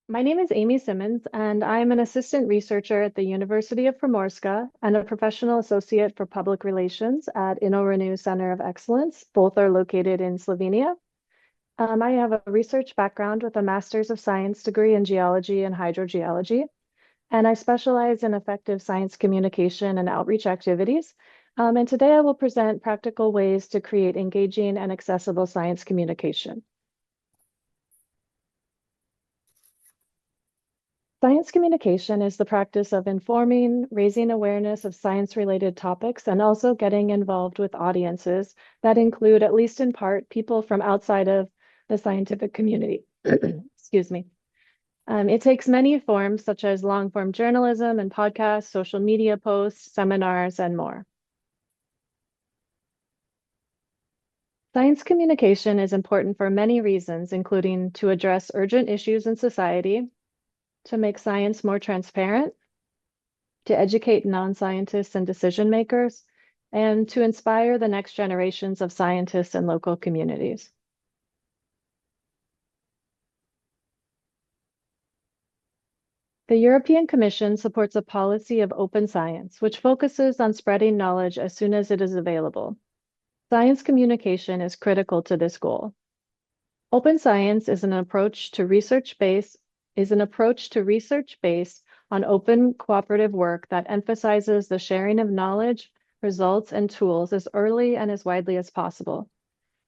My name is Amy Simmons, and I'm an assistant researcher at the University of Primorska and a professional associate for public relations at InnoRenew Center of Excellence. Both are located in Slovenia. I have a research background with a Master's of Science degree in geology and hydrogeology, and I specialize in effective science communication and outreach activities. And today I will present practical ways to create engaging and accessible science communication. Science communication is the practice of informing, raising awareness of science-related topics, and also getting involved with audiences that include, at least in part, people from outside of the scientific community. Excuse me. It takes many forms, such as long-form journalism and podcasts, social media posts, seminars, and more. Science communication is important for many reasons, including to address urgent issues in society, to make science more transparent, to educate non-scientists and decision makers, and to inspire the next generations of scientists and local communities. The European Commission supports a policy of open science, which focuses on spreading knowledge as soon as it is available. Science communication is critical to this goal. Open science is an approach to research based on open cooperative work that emphasizes the sharing of knowledge, results, and tools as early and as widely as possible.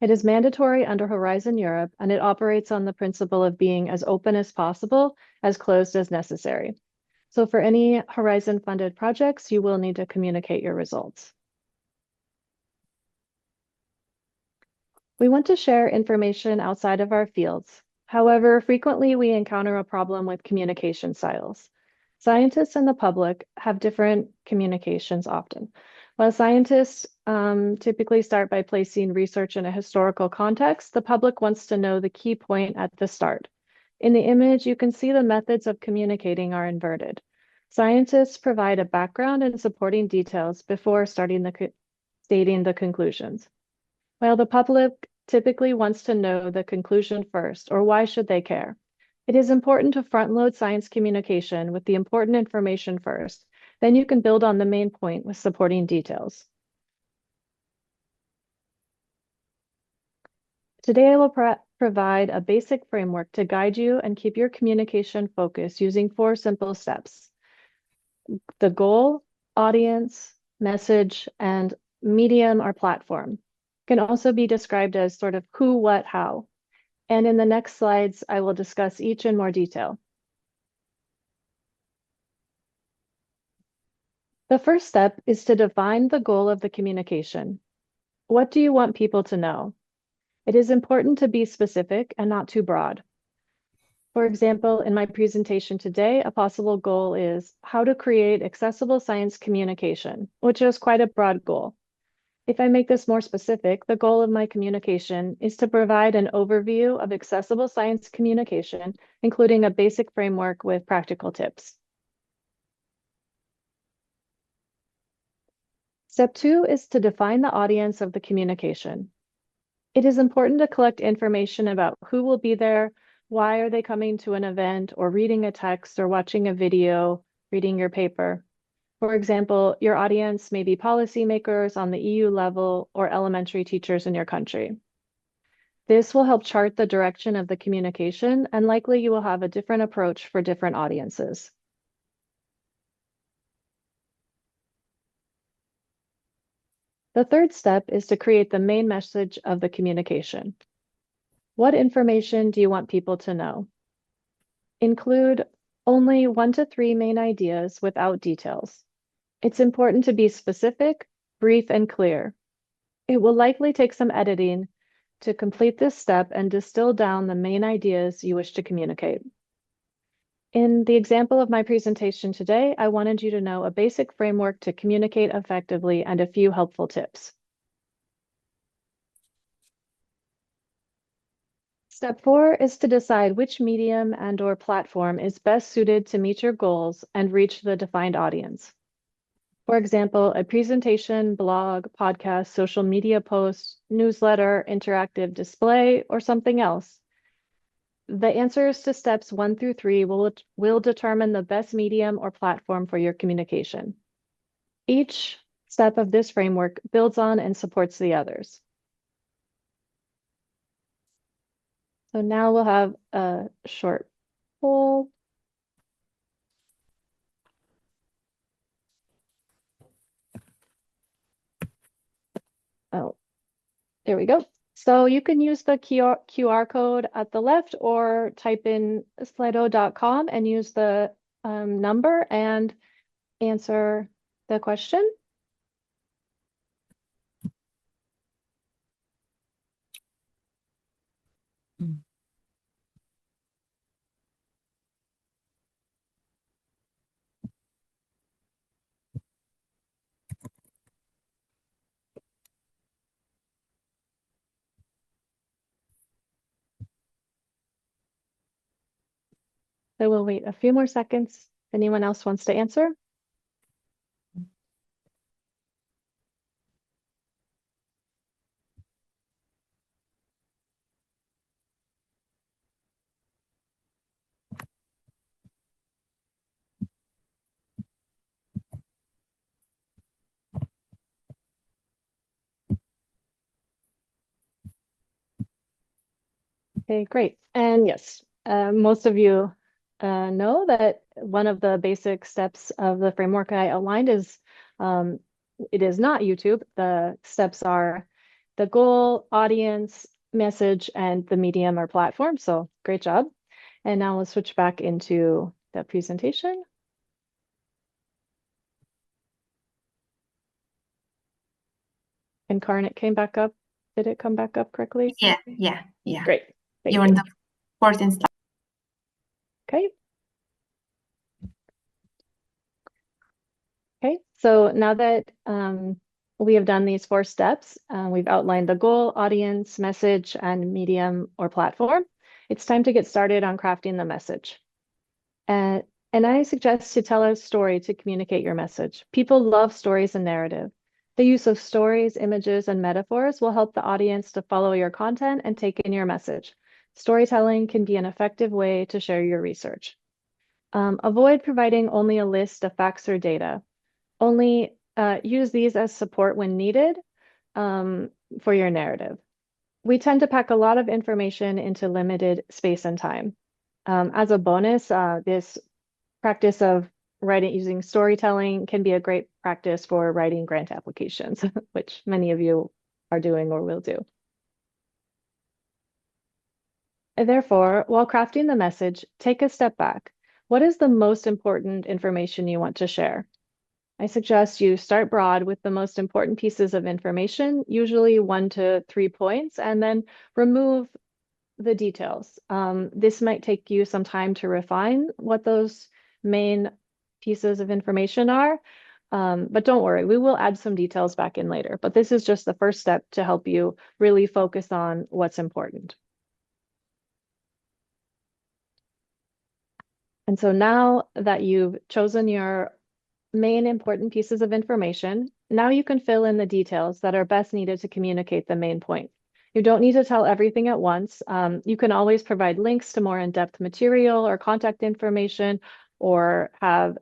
It is mandatory under Horizon Europe, and it operates on the principle of being as open as possible, as closed as necessary. So for any Horizon-funded projects, you will need to communicate your results. We want to share information outside of our fields. However, frequently we encounter a problem with communication styles. Scientists and the public have different communications often. While scientists typically start by placing research in a historical context, the public wants to know the key point at the start. In the image, you can see the methods of communicating are inverted. Scientists provide a background and supporting details before stating the conclusions. While the public typically wants to know the conclusion first, or why should they care? It is important to front-load science communication with the important information first. Then you can build on the main point with supporting details. Today, I will provide a basic framework to guide you and keep your communication focused using 4 simple steps: the goal, audience, message, and medium or platform. Can also be described as sort of who, what, how. And in the next slides, I will discuss each in more detail. The first step is to define the goal of the communication. What do you want people to know? It is important to be specific and not too broad. For example, in my presentation today, a possible goal is how to create accessible science communication, which is quite a broad goal. If I make this more specific, the goal of my communication is to provide an overview of accessible science communication, including a basic framework with practical tips. Step 2 is to define the audience of the communication. It is important to collect information about who will be there, why are they coming to an event, or reading a text, or watching a video, reading your paper. For example, your audience may be policymakers on the EU level or elementary teachers in your country. This will help chart the direction of the communication, and likely you will have a different approach for different audiences. The third step is to create the main message of the communication. What information do you want people to know? Include only 1 to 3 main ideas without details. It's important to be specific, brief, and clear. It will likely take some editing to complete this step and distill down the main ideas you wish to communicate. In the example of my presentation today, I wanted you to know a basic framework to communicate effectively and a few helpful tips. Step 4 is to decide which medium and/or platform is best suited to meet your goals and reach the defined audience. For example, a presentation, blog, podcast, social media post, newsletter, interactive display, or something else. The answers to steps 1 through 3 will determine the best medium or platform for your communication. Each step of this framework builds on and supports the others. So now we'll have a short poll. Oh, there we go. So you can use the QR code at the left or type in slido.com and use the number and answer the question. So we'll wait a few more seconds if anyone else wants to answer. Okay, great. And yes, most of you know that one of the basic steps of the framework I outlined is it is not YouTube. The steps are the goal, audience, message, and the medium or platform. So great job. And now we'll switch back into the presentation. Incarnate came back up. Did it come back up correctly? Yeah. Great. Thank You're you. on the 14th slide. Okay. Okay, so now that we have done these 4 steps, we've outlined the goal, audience, message, and medium or platform. It's time to get started on crafting the message. And I suggest to tell a story to communicate your message. People love stories and narrative. The use of stories, images, and metaphors will help the audience to follow your content and take in your message. Storytelling can be an effective way to share your research. Avoid providing only a list of facts or data. Only use these as support when needed for your narrative. We tend to pack a lot of information into limited space and time. As a bonus, this practice of writing using storytelling can be a great practice for writing grant applications, which many of you are doing or will do. And therefore, while crafting the message, take a step back. What is the most important information you want to share? I suggest you start broad with the most important pieces of information, usually 1 to 3 points, and then remove the details. This might take you some time to refine what those main pieces of information are, but don't worry, we will add some details back in later. But this is just the first step to help you really focus on what's important. And so now that you've chosen your main important pieces of information, now you can fill in the details that are best needed to communicate the main point. You don't need to tell everything at once. You can always provide links to more in-depth material or contact information, or have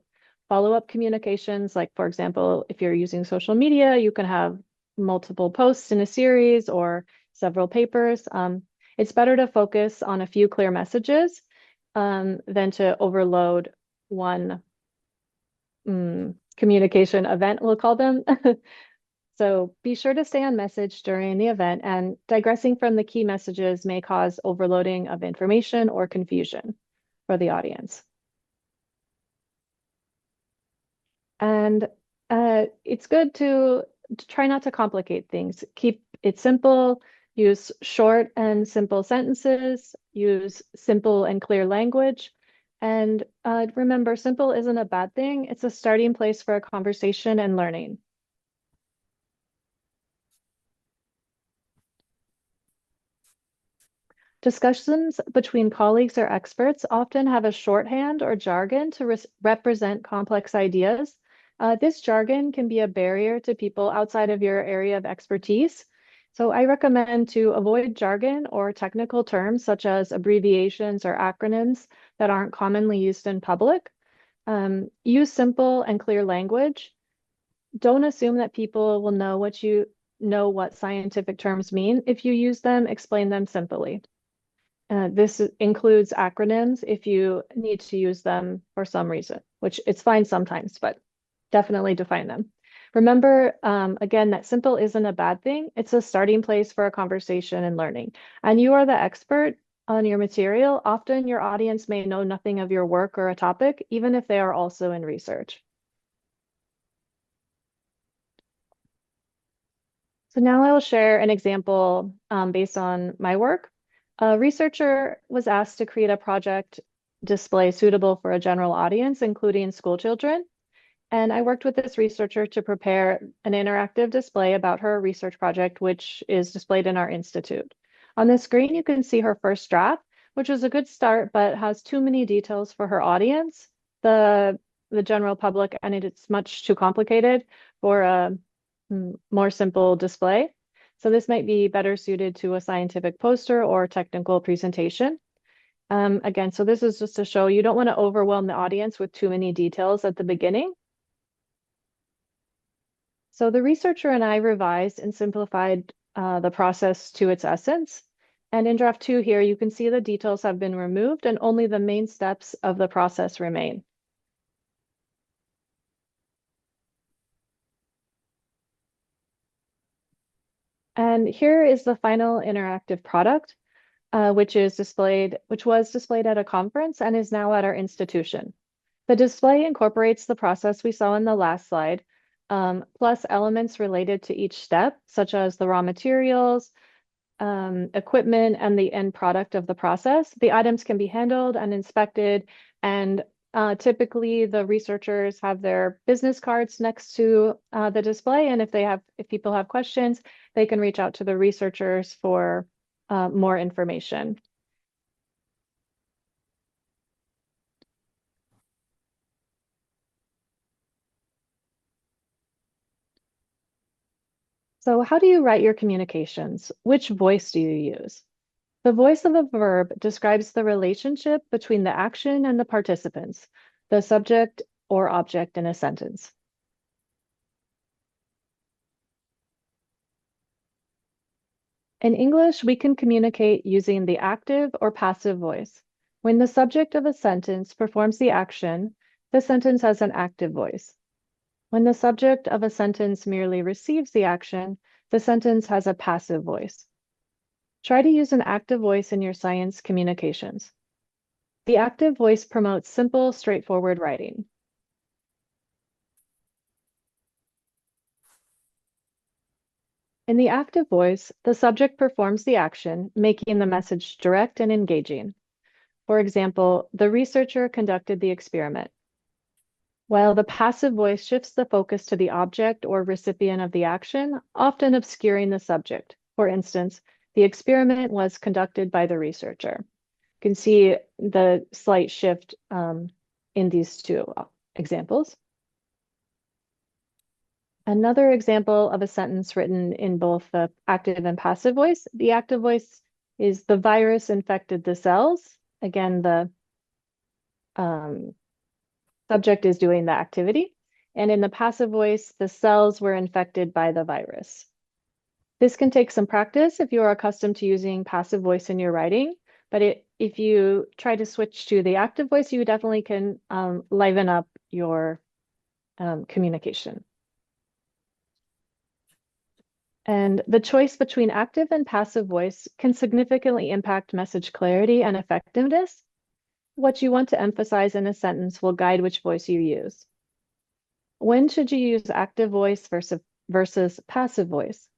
follow-up communications. Like, for example, if you're using social media, you can have multiple posts in a series or several papers. It's better to focus on a few clear messages than to overload one communication event, we'll call them. So be sure to stay on message during the event, and digressing from the key messages may cause overloading of information or confusion for the audience. And it's good to try not to complicate things. Keep it simple, use short and simple sentences, use simple and clear language. And remember, simple isn't a bad thing. It's a starting place for a conversation and learning. Discussions between colleagues or experts often have a shorthand or jargon to represent complex ideas. This jargon can be a barrier to people outside of your area of expertise. So I recommend to avoid jargon or technical terms such as abbreviations or acronyms that aren't commonly used in public. Use simple and clear language. Don't assume that people will know what scientific terms mean. If you use them, explain them simply. This includes acronyms if you need to use them for some reason, which it's fine sometimes, but definitely define them. Remember, again, that simple isn't a bad thing. It's a starting place for a conversation and learning. And you are the expert on your material. Often your audience may know nothing of your work or a topic, even if they are also in research. So now I will share an example based on my work. A researcher was asked to create a project display suitable for a general audience, including school children. And I worked with this researcher to prepare an interactive display about her research project, which is displayed in our institute. On the screen, you can see her first draft, which was a good start, but has too many details for her audience, the general public, and it's much too complicated for a more simple display. So this might be better suited to a scientific poster or technical presentation. Again, so this is just to show you don't want to overwhelm the audience with too many details at the beginning. So the researcher and I revised and simplified the process to its essence. And in draft 2 here, you can see the details have been removed and only the main steps of the process remain. And here is the final interactive product, which was displayed at a conference and is now at our institution. The display incorporates the process we saw in the last slide, plus elements related to each step, such as the raw materials, equipment, and the end product of the process. The items can be handled and inspected, and typically the researchers have their business cards next to the display, and if people have questions, they can reach out to the researchers for more information. So how do you write your communications? Which voice do you use? The voice of a verb describes the relationship between the action and the participants, the subject or object in a sentence. In English, we can communicate using the active or passive voice. When the subject of a sentence performs the action, the sentence has an active voice. When the subject of a sentence merely receives the action, the sentence has a passive voice. Try to use an active voice in your science communications. The active voice promotes simple, straightforward writing. In the active voice, the subject performs the action, making the message direct and engaging. For example, the researcher conducted the experiment. While the passive voice shifts the focus to the object or recipient of the action, often obscuring the subject. For instance, the experiment was conducted by the researcher. You can see the slight shift in these two examples. Another example of a sentence written in both the active and passive voice. The active voice is the virus infected the cells. Again, the subject is doing the activity. And in the passive voice, the cells were infected by the virus. This can take some practice if you are accustomed to using passive voice in your writing, but if you try to switch to the active voice, you definitely can liven up your communication. And the choice between active and passive voice can significantly impact message clarity and effectiveness. What you want to emphasize in a sentence will guide which voice you use. When should you use active voice versus passive voice?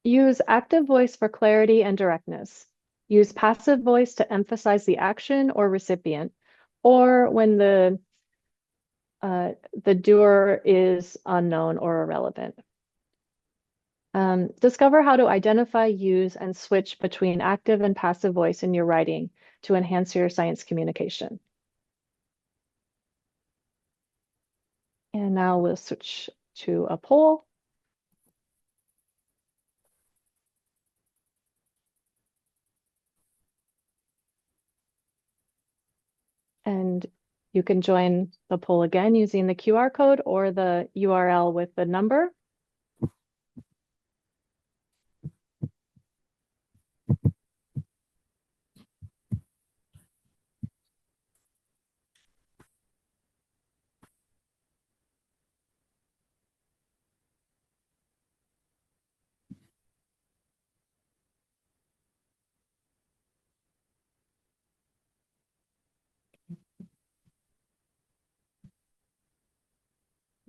Use active voice for clarity and directness. Use passive voice to emphasize the action or recipient, or when the doer is unknown or irrelevant. Discover how to identify, use, and switch between active and passive voice in your writing to enhance your science communication. And now we'll switch to a poll. And you can join the poll again using the QR code or the URL with the number.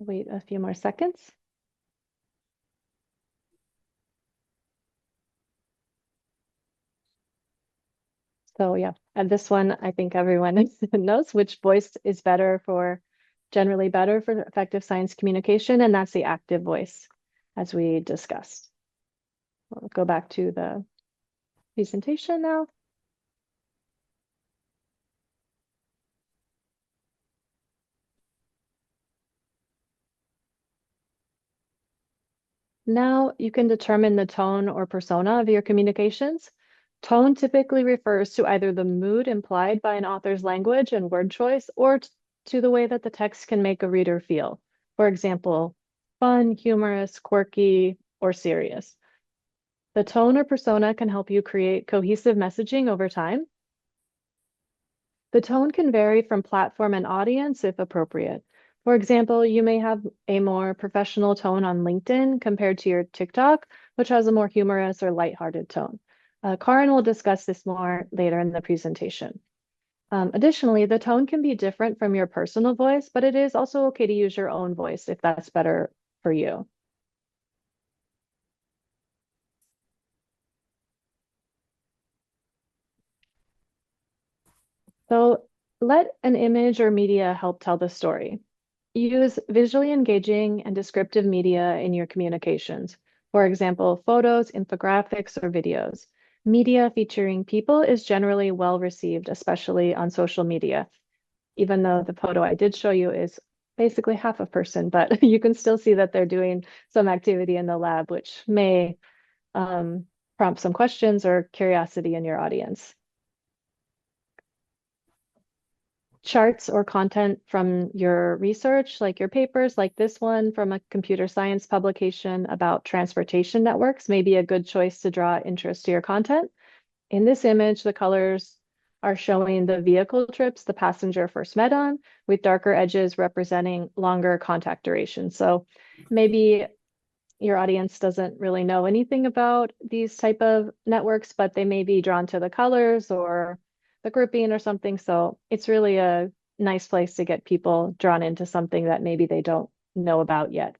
Wait a few more seconds. So yeah, and this one, I think everyone knows which voice is generally better for effective science communication, and that's the active voice, as we discussed. We'll go back to the presentation now. Now you can determine the tone or persona of your communications. Tone typically refers to either the mood implied by an author's language and word choice or to the way that the text can make a reader feel. For example, fun, humorous, quirky, or serious. The tone or persona can help you create cohesive messaging over time. The tone can vary from platform and audience if appropriate. For example, you may have a more professional tone on LinkedIn compared to your TikTok, which has a more humorous or lighthearted tone. Karin will discuss this more later in the presentation. Additionally, the tone can be different from your personal voice, but it is also okay to use your own voice if that's better for you. So let an image or media help tell the story. Use visually engaging and descriptive media in your communications. For example, photos, infographics, or videos. Media featuring people is generally well received, especially on social media. Even though the photo I did show you is basically half a person, but you can still see that they're doing some activity in the lab, which may prompt some questions or curiosity in your audience. Charts or content from your research, like your papers, like this one from a computer science publication about transportation networks, may be a good choice to draw interest to your content. In this image, the colors are showing the vehicle trips the passenger first met on, with darker edges representing longer contact duration. So maybe your audience doesn't really know anything about these type of networks, but they may be drawn to the colors or the grouping or something. So it's really a nice place to get people drawn into something that maybe they don't know about yet.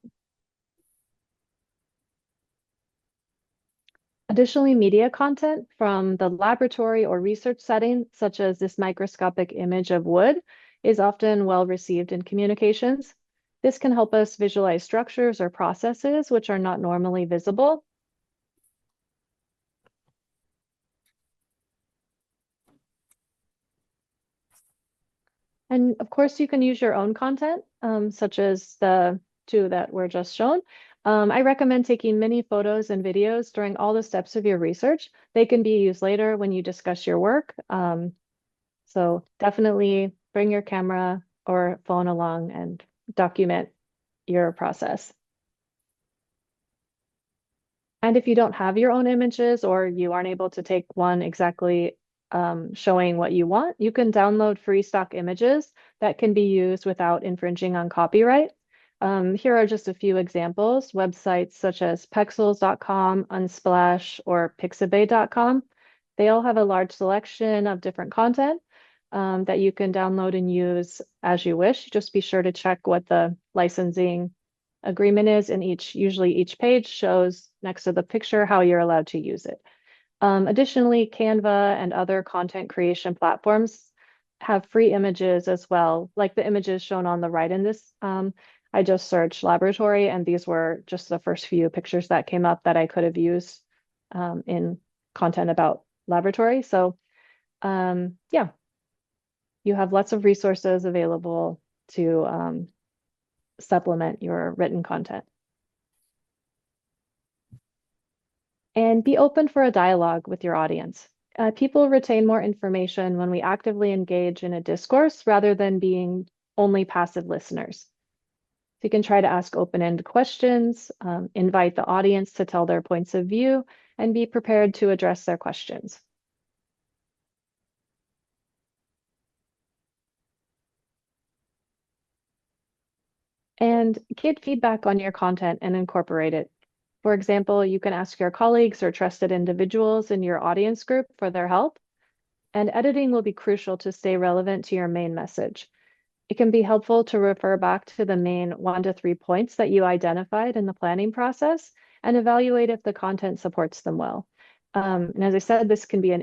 Additionally, media content from the laboratory or research setting, such as this microscopic image of wood, is often well received in communications. This can help us visualize structures or processes which are not normally visible. And of course, you can use your own content, such as the two that were just shown. I recommend taking many photos and videos during all the steps of your research. They can be used later when you discuss your work. So definitely bring your camera or phone along and document your process. And if you don't have your own images or you aren't able to take one exactly showing what you want, you can download free stock images that can be used without infringing on copyright. Here are just a few examples. Websites such as Pexels.com, Unsplash, or Pixabay.com. They all have a large selection of different content that you can download and use as you wish. Just be sure to check what the licensing agreement is, and usually each page shows next to the picture how you're allowed to use it. Additionally, Canva and other content creation platforms have free images as well, like the images shown on the right in this. I just searched laboratory, and these were just the first few pictures that came up that I could have used in content about laboratory. So yeah, you have lots of resources available to supplement your written content. And be open for a dialogue with your audience. People retain more information when we actively engage in a discourse rather than being only passive listeners. So you can try to ask open-ended questions, invite the audience to tell their points of view, and be prepared to address their questions. And get feedback on your content and incorporate it. For example, you can ask your colleagues or trusted individuals in your audience group for their help. And editing will be crucial to stay relevant to your main message. It can be helpful to refer back to the main 1 to 3 points that you identified in the planning process and evaluate if the content supports them well. And as I said, this can be an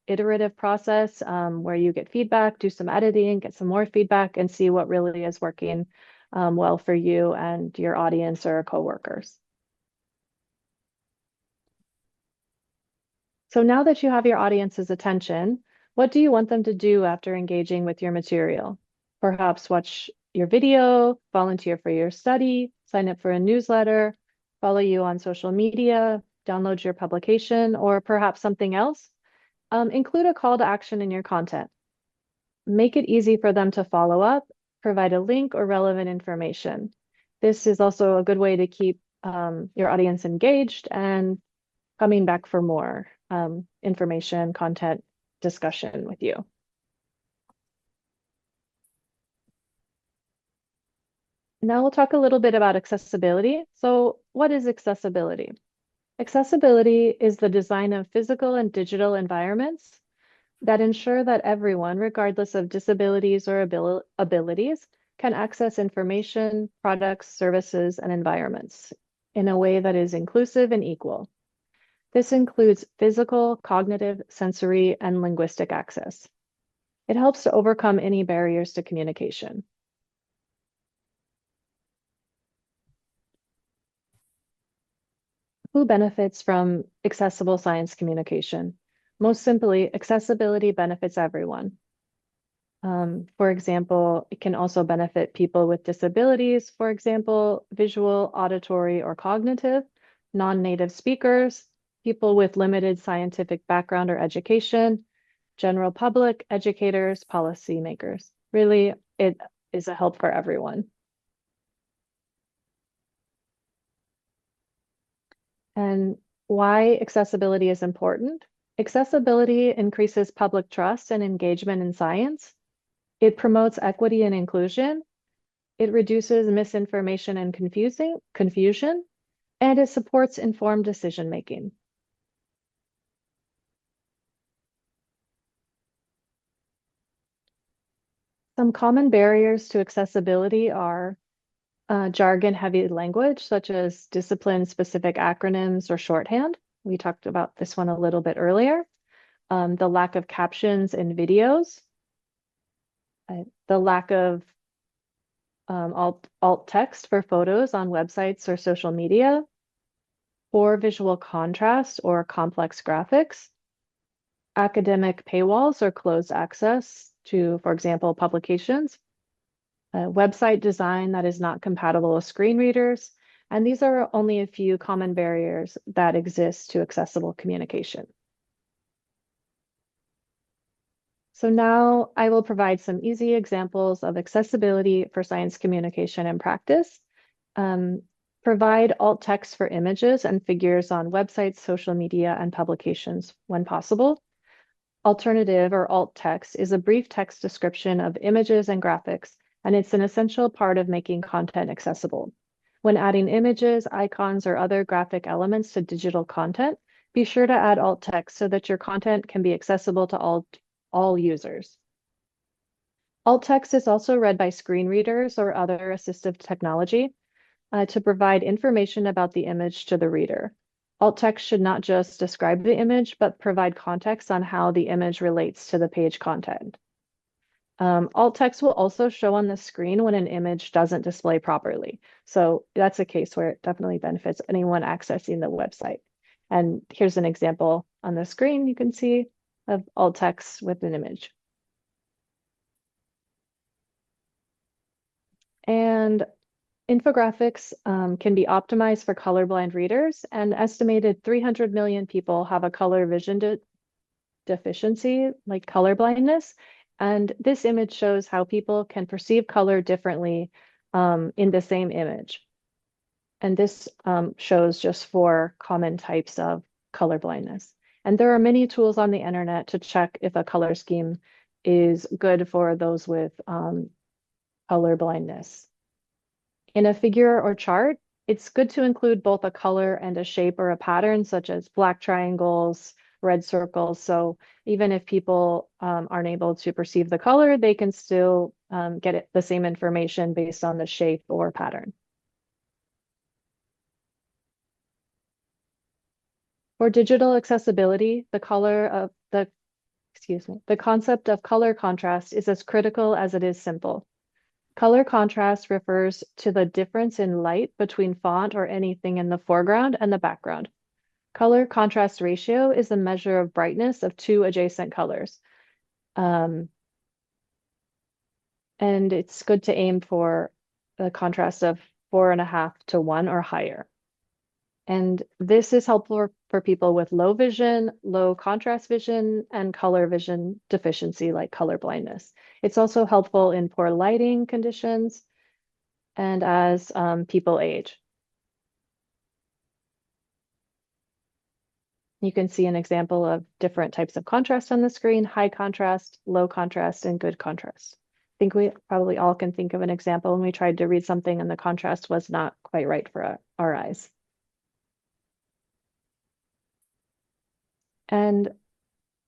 iterative process where you get feedback, do some editing, get some more feedback, and see what really is working well for you and your audience or coworkers. So now that you have your audience's attention, what do you want them to do after engaging with your material? Perhaps watch your video, volunteer for your study, sign up for a newsletter, follow you on social media, download your publication, or perhaps something else. Include a call to action in your content. Make it easy for them to follow up, provide a link or relevant information. This is also a good way to keep your audience engaged and coming back for more information, content, discussion with you. Now we'll talk a little bit about accessibility. So what is accessibility? Accessibility is the design of physical and digital environments that ensure that everyone, regardless of disabilities or abilities, can access information, products, services, and environments in a way that is inclusive and equal. This includes physical, cognitive, sensory, and linguistic access. It helps to overcome any barriers to communication. Who benefits from accessible science communication? Most simply, accessibility benefits everyone. For example, it can also benefit people with disabilities, for example, visual, auditory, or cognitive, non-native speakers, people with limited scientific background or education, general public, educators, policymakers. Really, it is a help for everyone. And why accessibility is important? Accessibility increases public trust and engagement in science. It promotes equity and inclusion. It reduces misinformation and confusion, and it supports informed decision-making. Some common barriers to accessibility are jargon-heavy language, such as discipline-specific acronyms or shorthand. We talked about this one a little bit earlier. The lack of captions in videos, the lack of alt text for photos on websites or social media, poor visual contrast or complex graphics, academic paywalls or closed access to, for example, publications, website design that is not compatible with screen readers, and these are only a few common barriers that exist to accessible communication. So now I will provide some easy examples of accessibility for science communication in practice. Provide alt text for images and figures on websites, social media, and publications when possible. Alternative or alt text is a brief text description of images and graphics, and it's an essential part of making content accessible. When adding images, icons, or other graphic elements to digital content, be sure to add alt text so that your content can be accessible to all users. Alt text is also read by screen readers or other assistive technology to provide information about the image to the reader. Alt text should not just describe the image, but provide context on how the image relates to the page content. Alt text will also show on the screen when an image doesn't display properly. So that's a case where it definitely benefits anyone accessing the website. And here's an example on the screen you can see of alt text with an image. And Infographics can be optimized for colorblind readers, and estimated 300 million people have a color vision deficiency, like color blindness. And this image shows how people can perceive color differently in the same image. And this shows just 4 common types of color blindness. And there are many tools on the internet to check if a color scheme is good for those with color blindness. In a figure or chart, it's good to include both a color and a shape or a pattern, such as black triangles, red circles. So even if people aren't able to perceive the color, they can still get the same information based on the shape or pattern. For digital accessibility, the concept of color contrast is as critical as it is simple. Color contrast refers to the difference in light between font or anything in the foreground and the background. Color contrast ratio is a measure of brightness of 2 adjacent colors. And it's good to aim for a contrast of 4.5 to 1 or higher. And this is helpful for people with low vision, low contrast vision, and color vision deficiency like color blindness. It's also helpful in poor lighting conditions and as people age. You can see an example of different types of contrast on the screen: high contrast, low contrast, and good contrast. I think we probably all can think of an example when we tried to read something and the contrast was not quite right for our eyes. And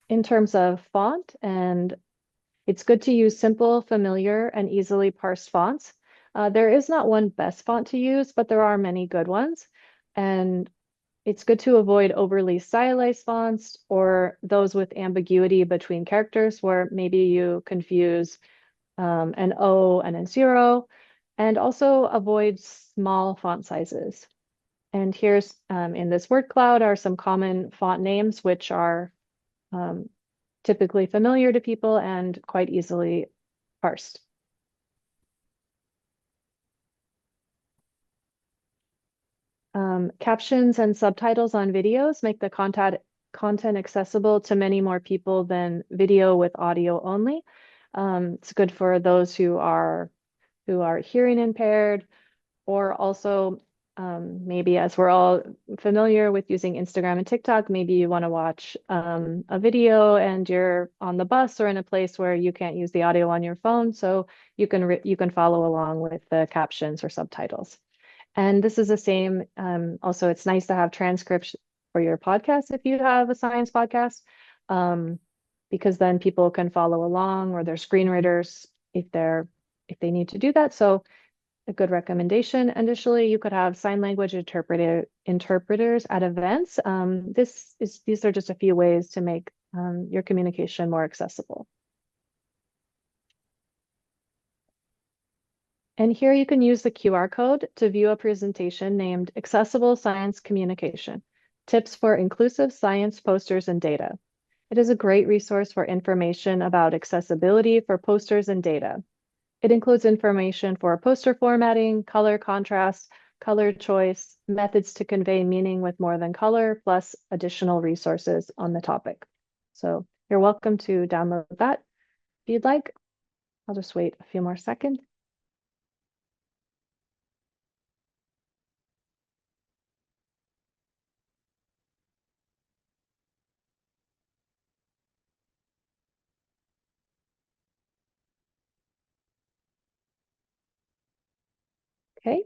in terms of font, and it's good to use simple, familiar, and easily parsed fonts. There is not one best font to use, but there are many good ones. And it's good to avoid overly stylized fonts or those with ambiguity between characters where maybe you confuse an O and a 0, and also avoid small font sizes. And here's in this word cloud are some common font names, which are typically familiar to people and quite easily parsed. Captions and subtitles on videos make the content accessible to many more people than video with audio only. It's good for those who are hearing impaired, or also maybe, as we're all familiar with using Instagram and TikTok, maybe you want to watch a video and you're on the bus or in a place where you can't use the audio on your phone, so you can follow along with the captions or subtitles. And this is the same. Also, it's nice to have transcripts for your podcast if you have a science podcast, because then people can follow along, or their screen readers if they need to do that. So a good recommendation. Additionally, you could have sign language interpreters at events. These are just a few ways to make your communication more accessible. And here you can use the QR code to view a presentation named Accessible Science Communication: Tips for Inclusive Science Posters and Data. It is a great resource for information about accessibility for posters and data. It includes information for poster formatting, color contrast, color choice, methods to convey meaning with more than color, plus additional resources on the topic. So you're welcome to download that if you'd like. I'll just wait a few more seconds. Okay.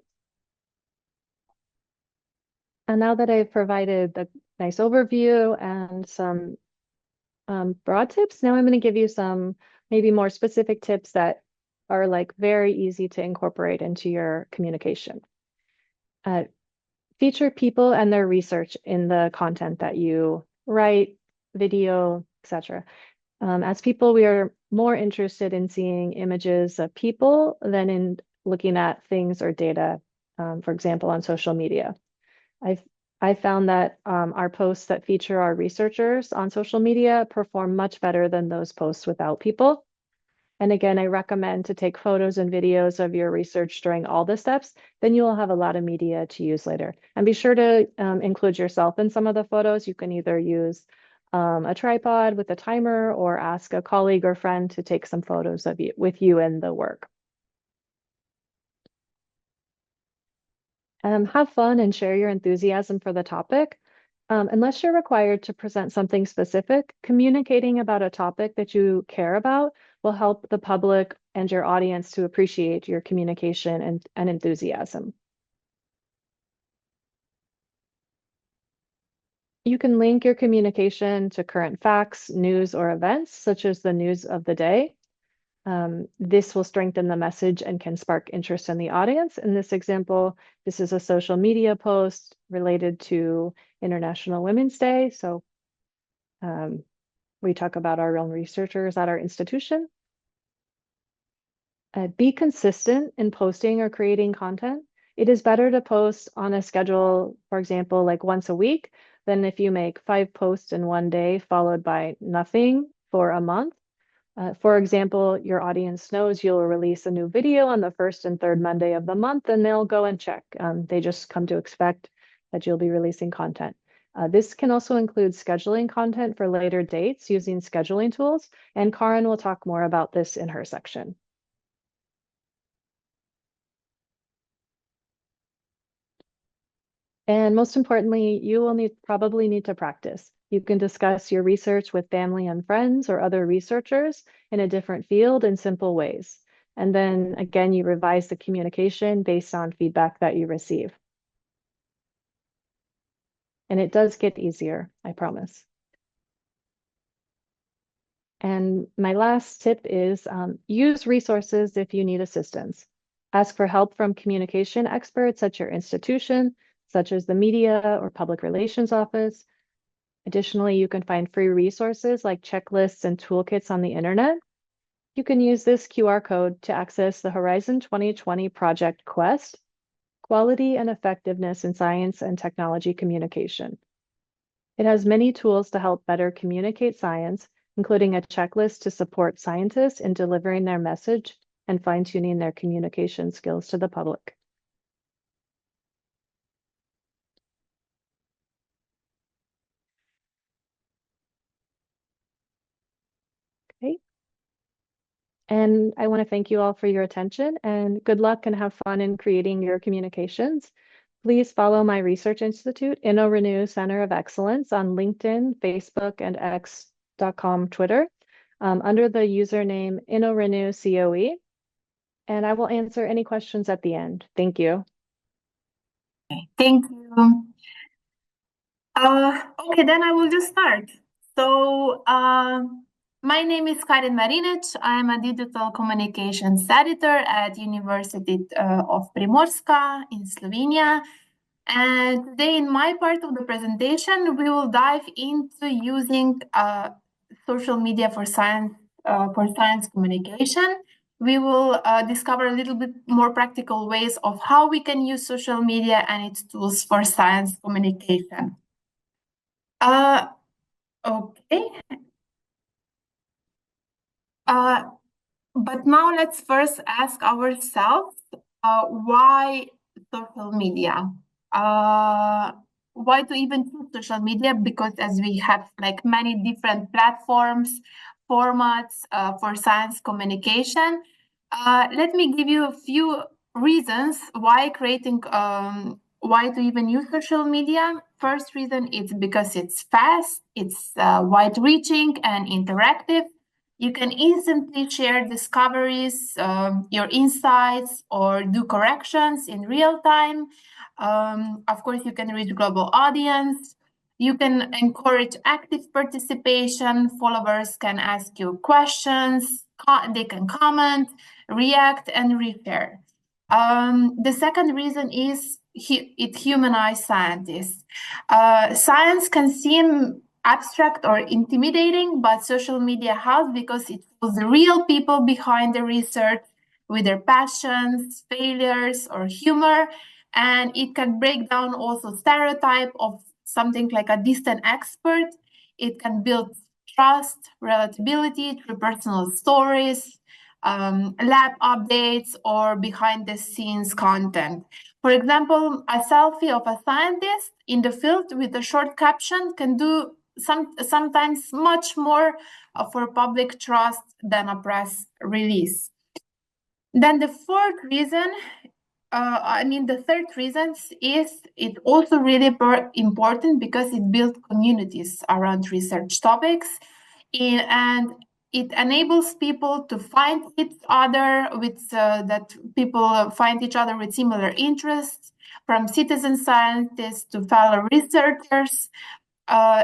And now that I've provided the nice overview and some broad tips, now I'm going to give you some maybe more specific tips that are like very easy to incorporate into your communication. Feature people and their research in the content that you write, video, etc. As people, we are more interested in seeing images of people than in looking at things or data, for example, on social media. I found that our posts that feature our researchers on social media perform much better than those posts without people. And again, I recommend to take photos and videos of your research during all the steps. Then you will have a lot of media to use later. And be sure to include yourself in some of the photos. You can either use a tripod with a timer or ask a colleague or friend to take some photos of you with you in the work. Have fun and share your enthusiasm for the topic. Unless you're required to present something specific, communicating about a topic that you care about will help the public and your audience to appreciate your communication and enthusiasm. You can link your communication to current facts, news, or events, such as the news of the day. This will strengthen the message and can spark interest in the audience. In this example, this is a social media post related to International Women's Day. So we talk about our own researchers at our institution. Be consistent in posting or creating content. It is better to post on a schedule, for example, like once a week, than if you make 5 posts in one day followed by nothing for a month. For example, your audience knows you'll release a new video on the first and third Monday of the month, and they'll go and check. They just come to expect that you'll be releasing content. This can also include scheduling content for later dates using scheduling tools, and Karin will talk more about this in her section. And most importantly, you will probably need to practice. You can discuss your research with family and friends or other researchers in a different field in simple ways. And then again, you revise the communication based on feedback that you receive. And it does get easier, I promise. And my last tip is use resources if you need assistance. Ask for help from communication experts at your institution, such as the media or public relations office. Additionally, you can find free resources like checklists and toolkits on the internet. You can use this QR code to access the Horizon 2020 Project Quest, Quality and Effectiveness in Science and Technology Communication. It has many tools to help better communicate science, including a checklist to support scientists in delivering their message and fine-tuning their communication skills to the public. Okay. And I want to thank you all for your attention and good luck and have fun in creating your communications. Please follow my research institute, InnoRenew Center of Excellence on LinkedIn, Facebook, and X.com Twitter under the username InnoRenewCOE. And I will answer any questions at the end. Thank you. Thank you. Okay, then I will just start. So my name is Karin Marinic. I am a digital communications editor at University of Primorska in Slovenia. And today in my part of the presentation, we will dive into using social media for science communication. We will discover a little bit more practical ways of how we can use social media and its tools for science communication. Okay. But now let's first ask ourselves, why social media? Why to even choose social media? Because as we have like many different platforms, formats for science communication, let me give you a few reasons why why to even use social media. First reason is because it's fast, it's wide-reaching and interactive. You can instantly share discoveries, your insights, or do corrections in real time. Of course, you can reach global audience. You can encourage active participation. Followers can ask you questions. They can comment, react, and reshare. The second reason is it humanizes scientists. Science can seem abstract or intimidating, but social media helps because it shows the real people behind the research with their passions, failures, or humor. And it can break down also stereotype of something like a distant expert. It can build trust, relatability through personal stories. lab updates, or behind the scenes content. For example, a selfie of a scientist in the field with a short caption can do sometimes much more for public trust than a press release. Then the fourth reason, the third reason is it also really important because it builds communities around research topics, and it enables people to find each other with similar interests, from citizen scientists to fellow researchers.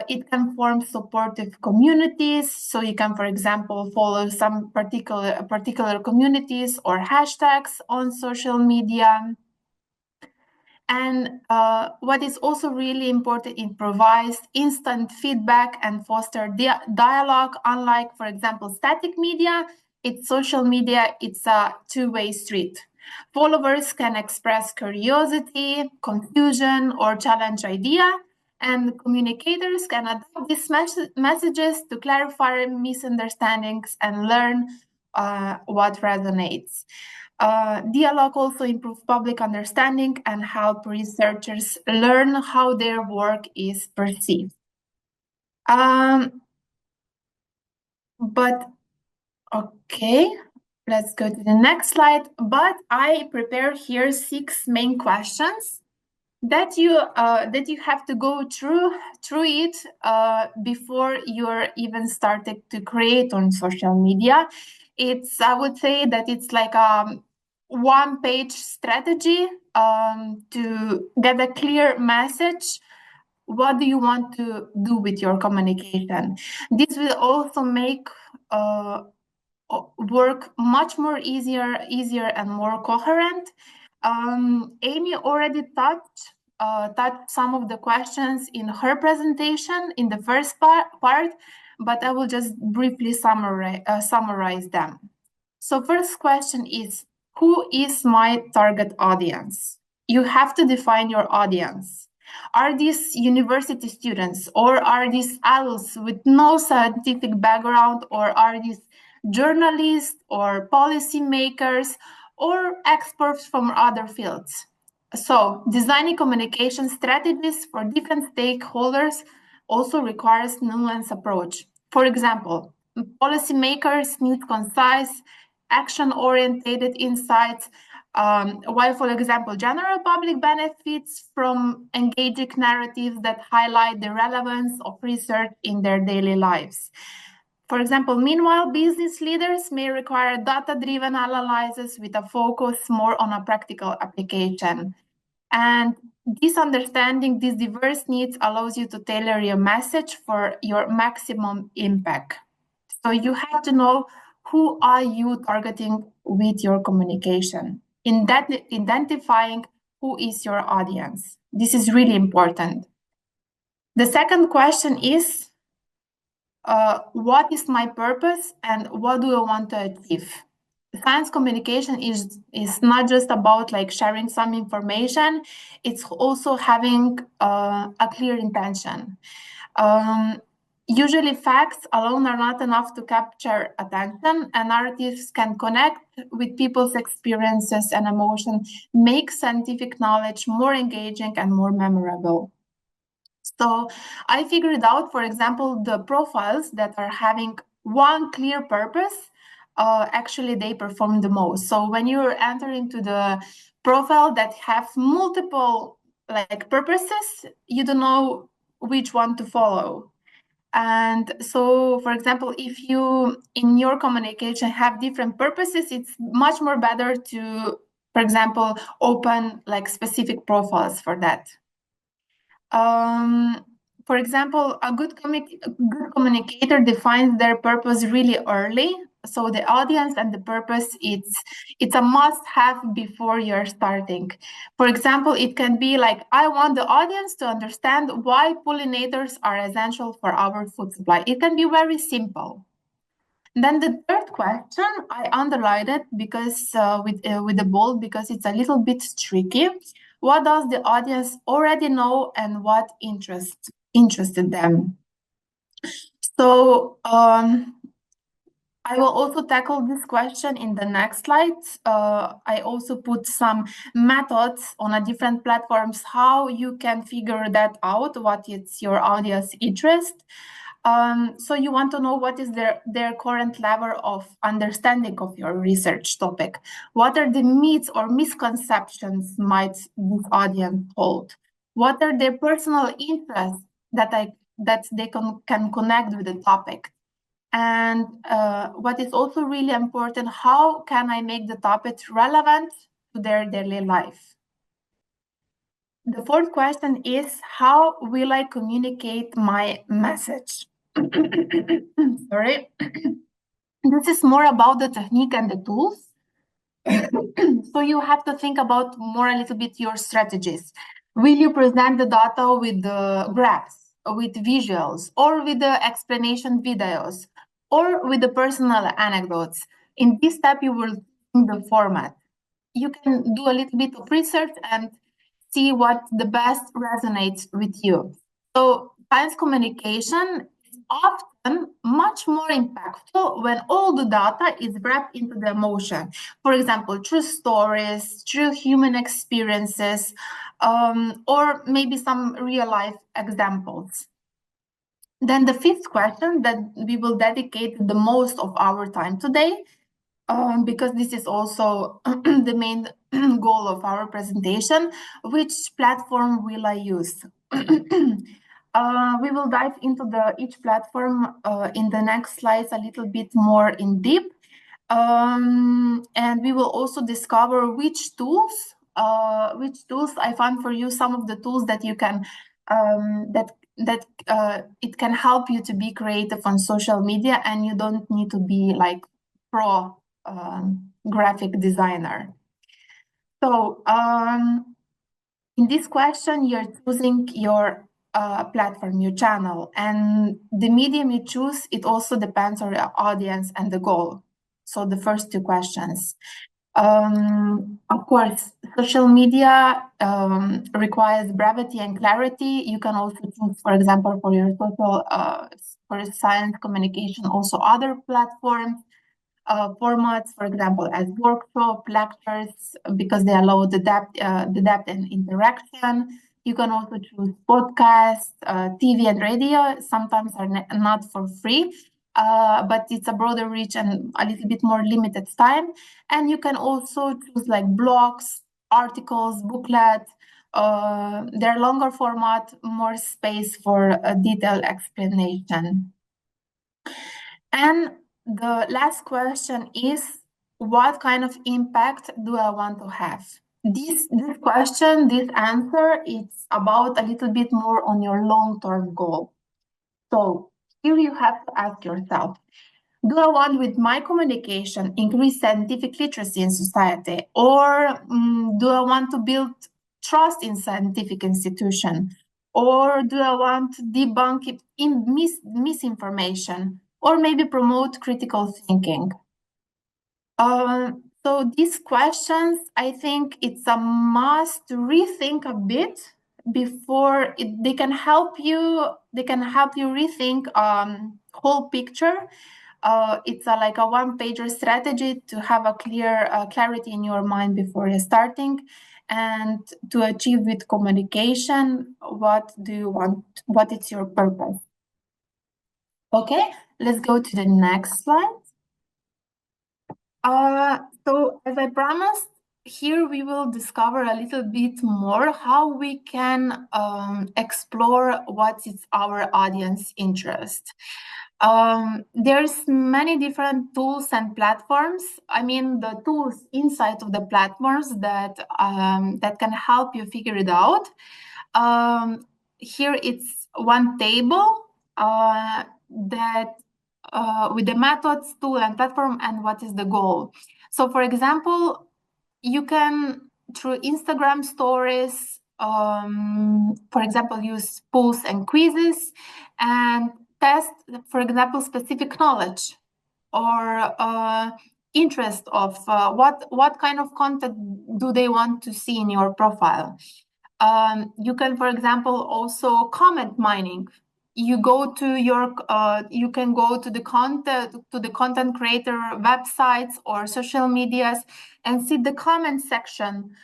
It can form supportive communities, so you can, for example, follow some particular communities or hashtags on social media. And what is also really important, it provides instant feedback and foster dialogue. Unlike, for example, static media, social media, it's a two-way street. Followers can express curiosity, confusion, or challenge idea, and communicators can adapt these messages to clarify misunderstandings and learn what resonates. Dialogue also improves public understanding and help researchers learn how their work is perceived. But okay, let's go to the next slide. But I prepared here 6 main questions that you have to go through it before you're even started to create on social media. I would say that it's like a one-page strategy to get a clear message. What do you want to do with your communication? This will also make work much more easier and more coherent. Amy already touched some of the questions in her presentation in the first part, but I will just briefly summarize them. So first question is, who is my target audience? You have to define your audience. Are these university students, or are these adults with no scientific background, or are these journalists or policymakers or experts from other fields? So designing communication strategies for different stakeholders also requires nuanced approach. For example, policymakers need concise, action-oriented insights, while, for example, general public benefits from engaging narratives that highlight the relevance of research in their daily lives. For example, meanwhile, business leaders may require data-driven analysis with a focus more on a practical application. And this understanding, these diverse needs allows you to tailor your message for your maximum impact. So you have to know who are you targeting with your communication. In that, identifying who is your audience. This is really important. The second question is, what is my purpose and what do I want to achieve? Science communication is not just about like sharing some information, it's also having a clear intention. Usually facts alone are not enough to capture attention, and narratives can connect with people's experiences and emotion, make scientific knowledge more engaging and more memorable. So I figured out, for example, the profiles that are having one clear purpose, actually they perform the most. So when you're entering to the profile that have multiple like purposes, you don't know which one to follow. And so, for example, if you in your communication have different purposes, it's much more better to, for example, open like specific profiles for that. For example, a good communicator defines their purpose really early. So the audience and the purpose, it's a must-have before you're starting. For example, it can be like, I want the audience to understand why pollinators are essential for our food supply. It can be very simple. Then the third question, I underlined it because with the bold, because it's a little bit tricky. What does the audience already know and what interested them? So I will also tackle this question in the next slide. I also put some methods on a different platforms, how you can figure that out, what is your audience interest. So you want to know what is their current level of understanding of your research topic. What are the myths or misconceptions might this audience hold? What are their personal interests that they can connect with the topic? And what is also really important, how can I make the topic relevant to their daily life? The fourth question is, how will I communicate my message? Sorry. This is more about the technique and the tools. So you have to think about more a little bit your strategies. Will you present the data with the graphs, with visuals, or with the explanation videos, or with the personal anecdotes? In this step, you will think the format. You can do a little bit of research and see what the best resonates with you. So science communication is often much more impactful when all the data is wrapped into the emotion. For example, true stories, true human experiences, or maybe some real life examples. Then the fifth question that we will dedicate the most of our time today, because this is also the main goal of our presentation, which platform will I use? We will dive into each platform in the next slides a little bit more in deep. And we will also discover which tools I found for you, some of the tools that you can, it can help you to be creative on social media, and you don't need to be like pro graphic designer. So in this question, you're choosing your platform, your channel, and the medium you choose, it also depends on your audience and the goal. So the first two questions. Of course, social media requires brevity and clarity. You can also choose, for example, for your social, for science communication, also other platforms. Formats, for example, as workshop, lectures, because they allow the depth and interaction. You can also choose podcasts, TV and radio. Sometimes are not for free, but it's a broader reach and a little bit more limited time. And you can also choose like blogs, articles, booklets. They're longer format, more space for a detailed explanation. And the last question is, what kind of impact do I want to have? This question, this answer, it's about a little bit more on your long-term goal. So here you have to ask yourself, do I want with my communication increase scientific literacy in society? Or do I want to build trust in scientific institution? Or do I want to debunk misinformation? Or maybe promote critical thinking? So these questions, I think it's a must to rethink a bit before they can help you. They can help you rethink whole picture. It's like a one-pager strategy to have a clear clarity in your mind before you're starting, and to achieve with communication. What do you want? What is your purpose? Okay, let's go to the next slide. So as I promised, here we will discover a little bit more how we can explore what is our audience interest. There's many different tools and platforms. I mean, the tools inside of the platforms that can help you figure it out. Here it's one table that with the methods, tool, and platform, and what is the goal. So, for example, you can, through Instagram stories, for example, use polls and quizzes and test, for example, specific knowledge or interest of what kind of content do they want to see in your profile. You can, for example, also comment mining. you go to your you can go to the content creator websites or social medias and see the comment section.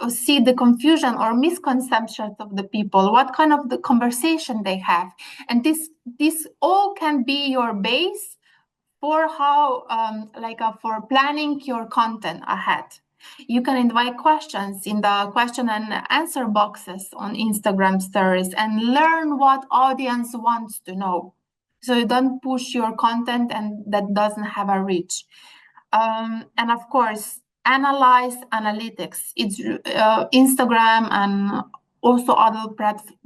See the confusion or misconceptions of the people, what kind of the conversation they have, and this all can be your base for how for planning your content ahead. You can invite questions in the question and answer boxes on Instagram stories and learn what audience wants to know. So you don't push your content and that doesn't have a reach. And of course, analyze analytics. It's Instagram and also other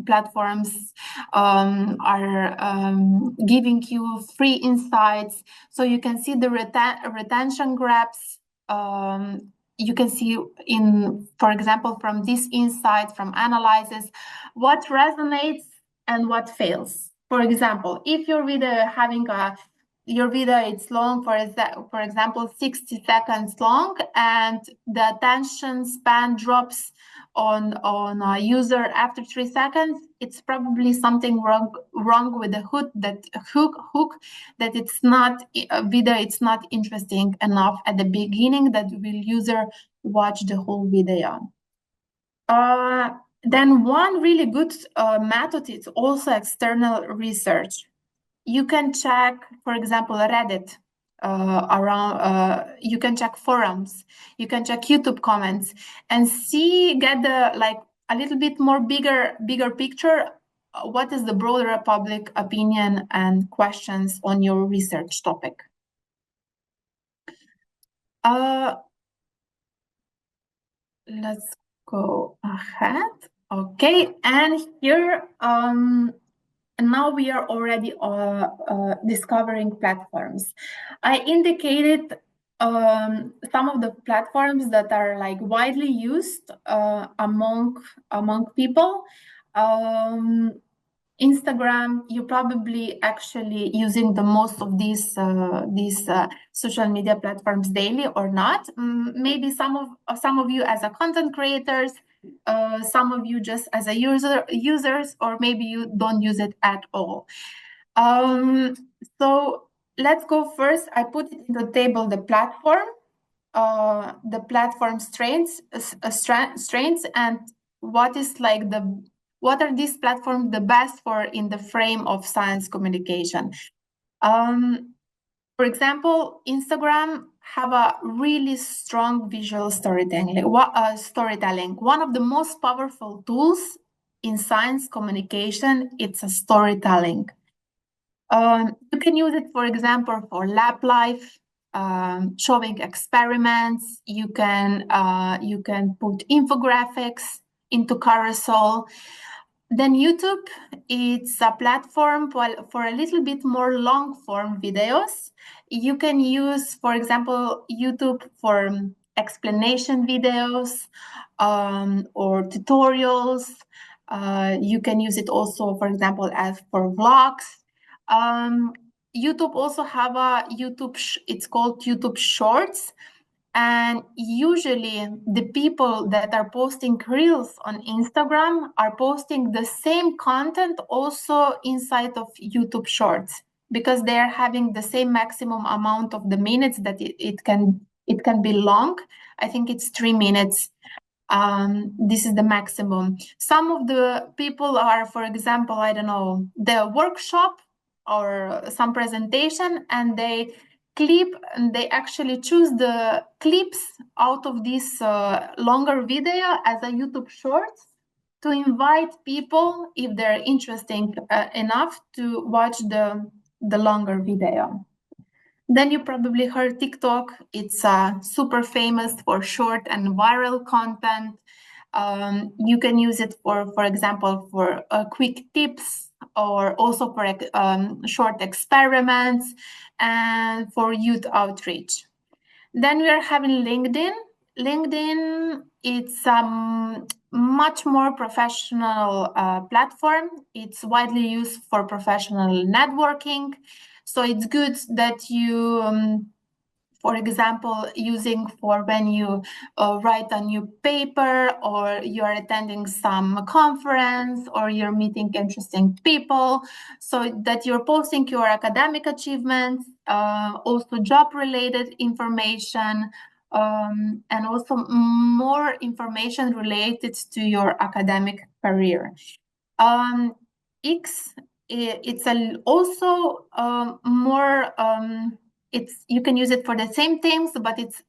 platforms are giving you free insights, so you can see the retention graphs. You can see for example, from this insight, from analysis, what resonates and what fails. For example, if your video it's long, for example, 60 seconds long, and the attention span drops on a user after 3 seconds, it's probably something wrong with the hook that it's not a video, it's not interesting enough at the beginning that will user watch the whole video. Then one really good method is also external research. You can check, for example, Reddit, you can check forums, you can check YouTube comments, and get the a little bit more bigger picture. What is the broader public opinion and questions on your research topic? Let's go ahead. Okay, and here and now we are already discovering platforms. I indicated some of the platforms that are widely used among people. Instagram, you probably actually using the most of these social media platforms daily or not. Maybe some of you as a content creators, some of you just as a users, or maybe you don't use it at all. So let's go first. I put it in the table the platform strengths, and what are these platforms the best for in the frame of science communication. For example, Instagram have a really strong visual storytelling. One of the most powerful tools in science communication, it's a storytelling. You can use it, for example, for lab life, showing experiments. You can put infographics into carousel. Then YouTube, it's a platform for a little bit more long form videos. You can use, for example, YouTube for explanation videos or tutorials. You can use it also, for example, as for vlogs. YouTube also have a it's called YouTube Shorts. And usually the people that are posting reels on Instagram are posting the same content also inside of YouTube Shorts, because they're having the same maximum amount of the minutes that it can be long. I think it's 3 minutes. This is the maximum. Some of the people are, for example, I don't know, the workshop or some presentation, and they actually choose the clips out of this longer video as a YouTube Shorts to invite people, if they're interesting enough, to watch the longer video. Then you probably heard TikTok. It's super famous for short and viral content. You can use it for example, for quick tips, or also for short experiments and for youth outreach. Then we are having LinkedIn. LinkedIn, it's much more professional platform. It's widely used for professional networking. So it's good that you, For example, using for when you write a new paper, or you're attending some conference, or you're meeting interesting people, so that you're posting your academic achievements, also job-related information, and also more information related to your academic career. X, it's also more. You can use it for the same things, but it's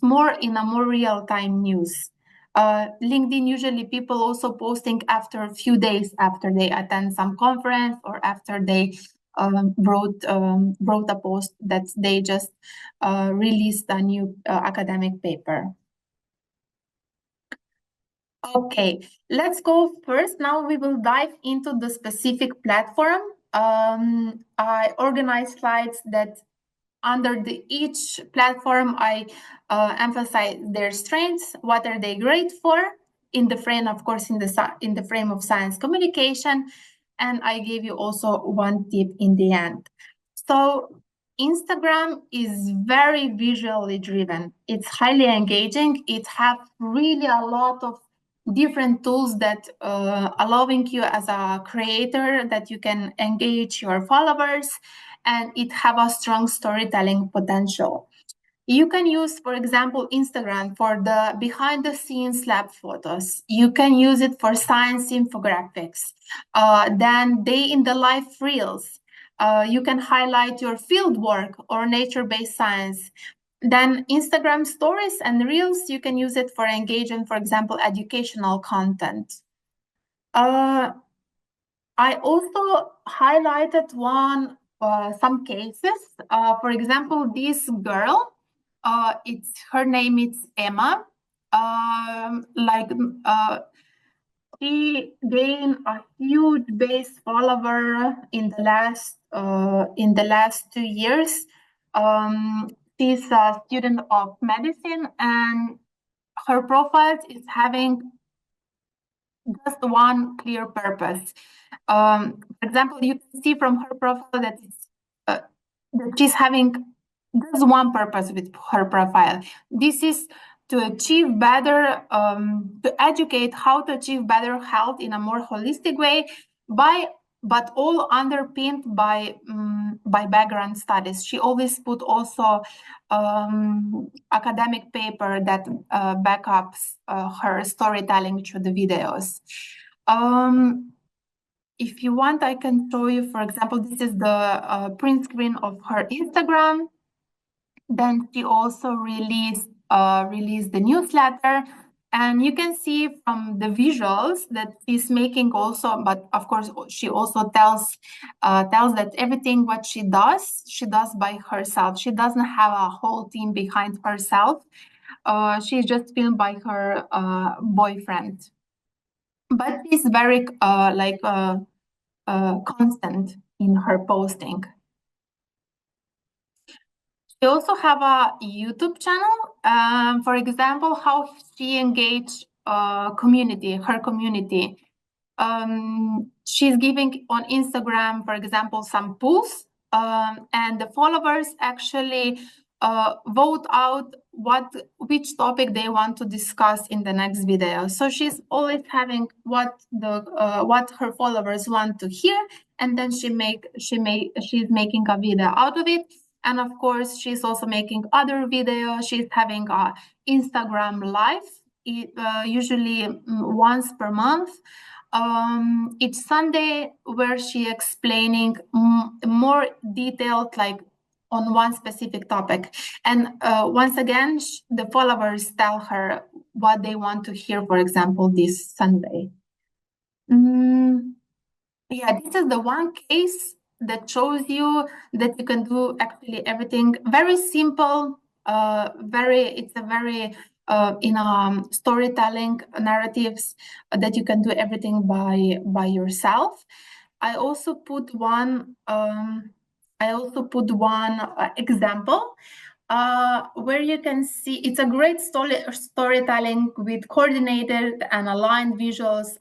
more in a more real-time news. LinkedIn, usually people also posting after a few days after they attend some conference, or after they wrote a post that they just released a new academic paper. Okay, let's go first. Now we will dive into the specific platform. I organized slides that under each platform, I emphasize their strengths, what are they great for, in the frame, of course, in the frame of science communication, and I gave you also one tip in the end. So Instagram is very visually driven. It's highly engaging. It has really a lot of different tools that allowing you as a creator that you can engage your followers, and it have a strong storytelling potential. You can use, for example, Instagram for the behind the scenes lab photos. You can use it for science infographics. Then day in the life reels. You can highlight your field work or nature-based science. Then Instagram stories and reels, you can use it for engaging, for example, educational content. I also highlighted some cases. For example, this girl, her name is Emma. She gained a huge base follower in the last 2 years. She's a student of medicine, and her profile is having just one clear purpose. For example, you can see from her profile that she's having just one purpose with her profile. This is to achieve better, to educate how to achieve better health in a more holistic way, but all underpinned by background studies. She always put also academic paper that backups her storytelling through the videos. If you want, I can show you, for example, this is the print screen of her Instagram. Then she also released the newsletter, and you can see from the visuals that she's making also, but of course she also tells that everything what she does by herself. She doesn't have a whole team behind herself. She's just filmed by her boyfriend, but she's very constant in her posting. She also have a YouTube channel. For example, how she engaged her community. She's giving on Instagram, for example, some polls, and the followers actually vote out which topic they want to discuss in the next video. So she's always having what her followers want to hear, and then she's making a video out of it. And of course, she's also making other videos. She's having a Instagram live, usually once per month. Each Sunday, where she explaining more detailed, like on one specific topic. And once again, the followers tell her what they want to hear, for example, this Sunday. Yeah, this is the one case that shows you that you can do actually everything. Very simple, it's a very in storytelling narratives that you can do everything by yourself. I also put one example where you can see it's a great storytelling with coordinated and aligned visuals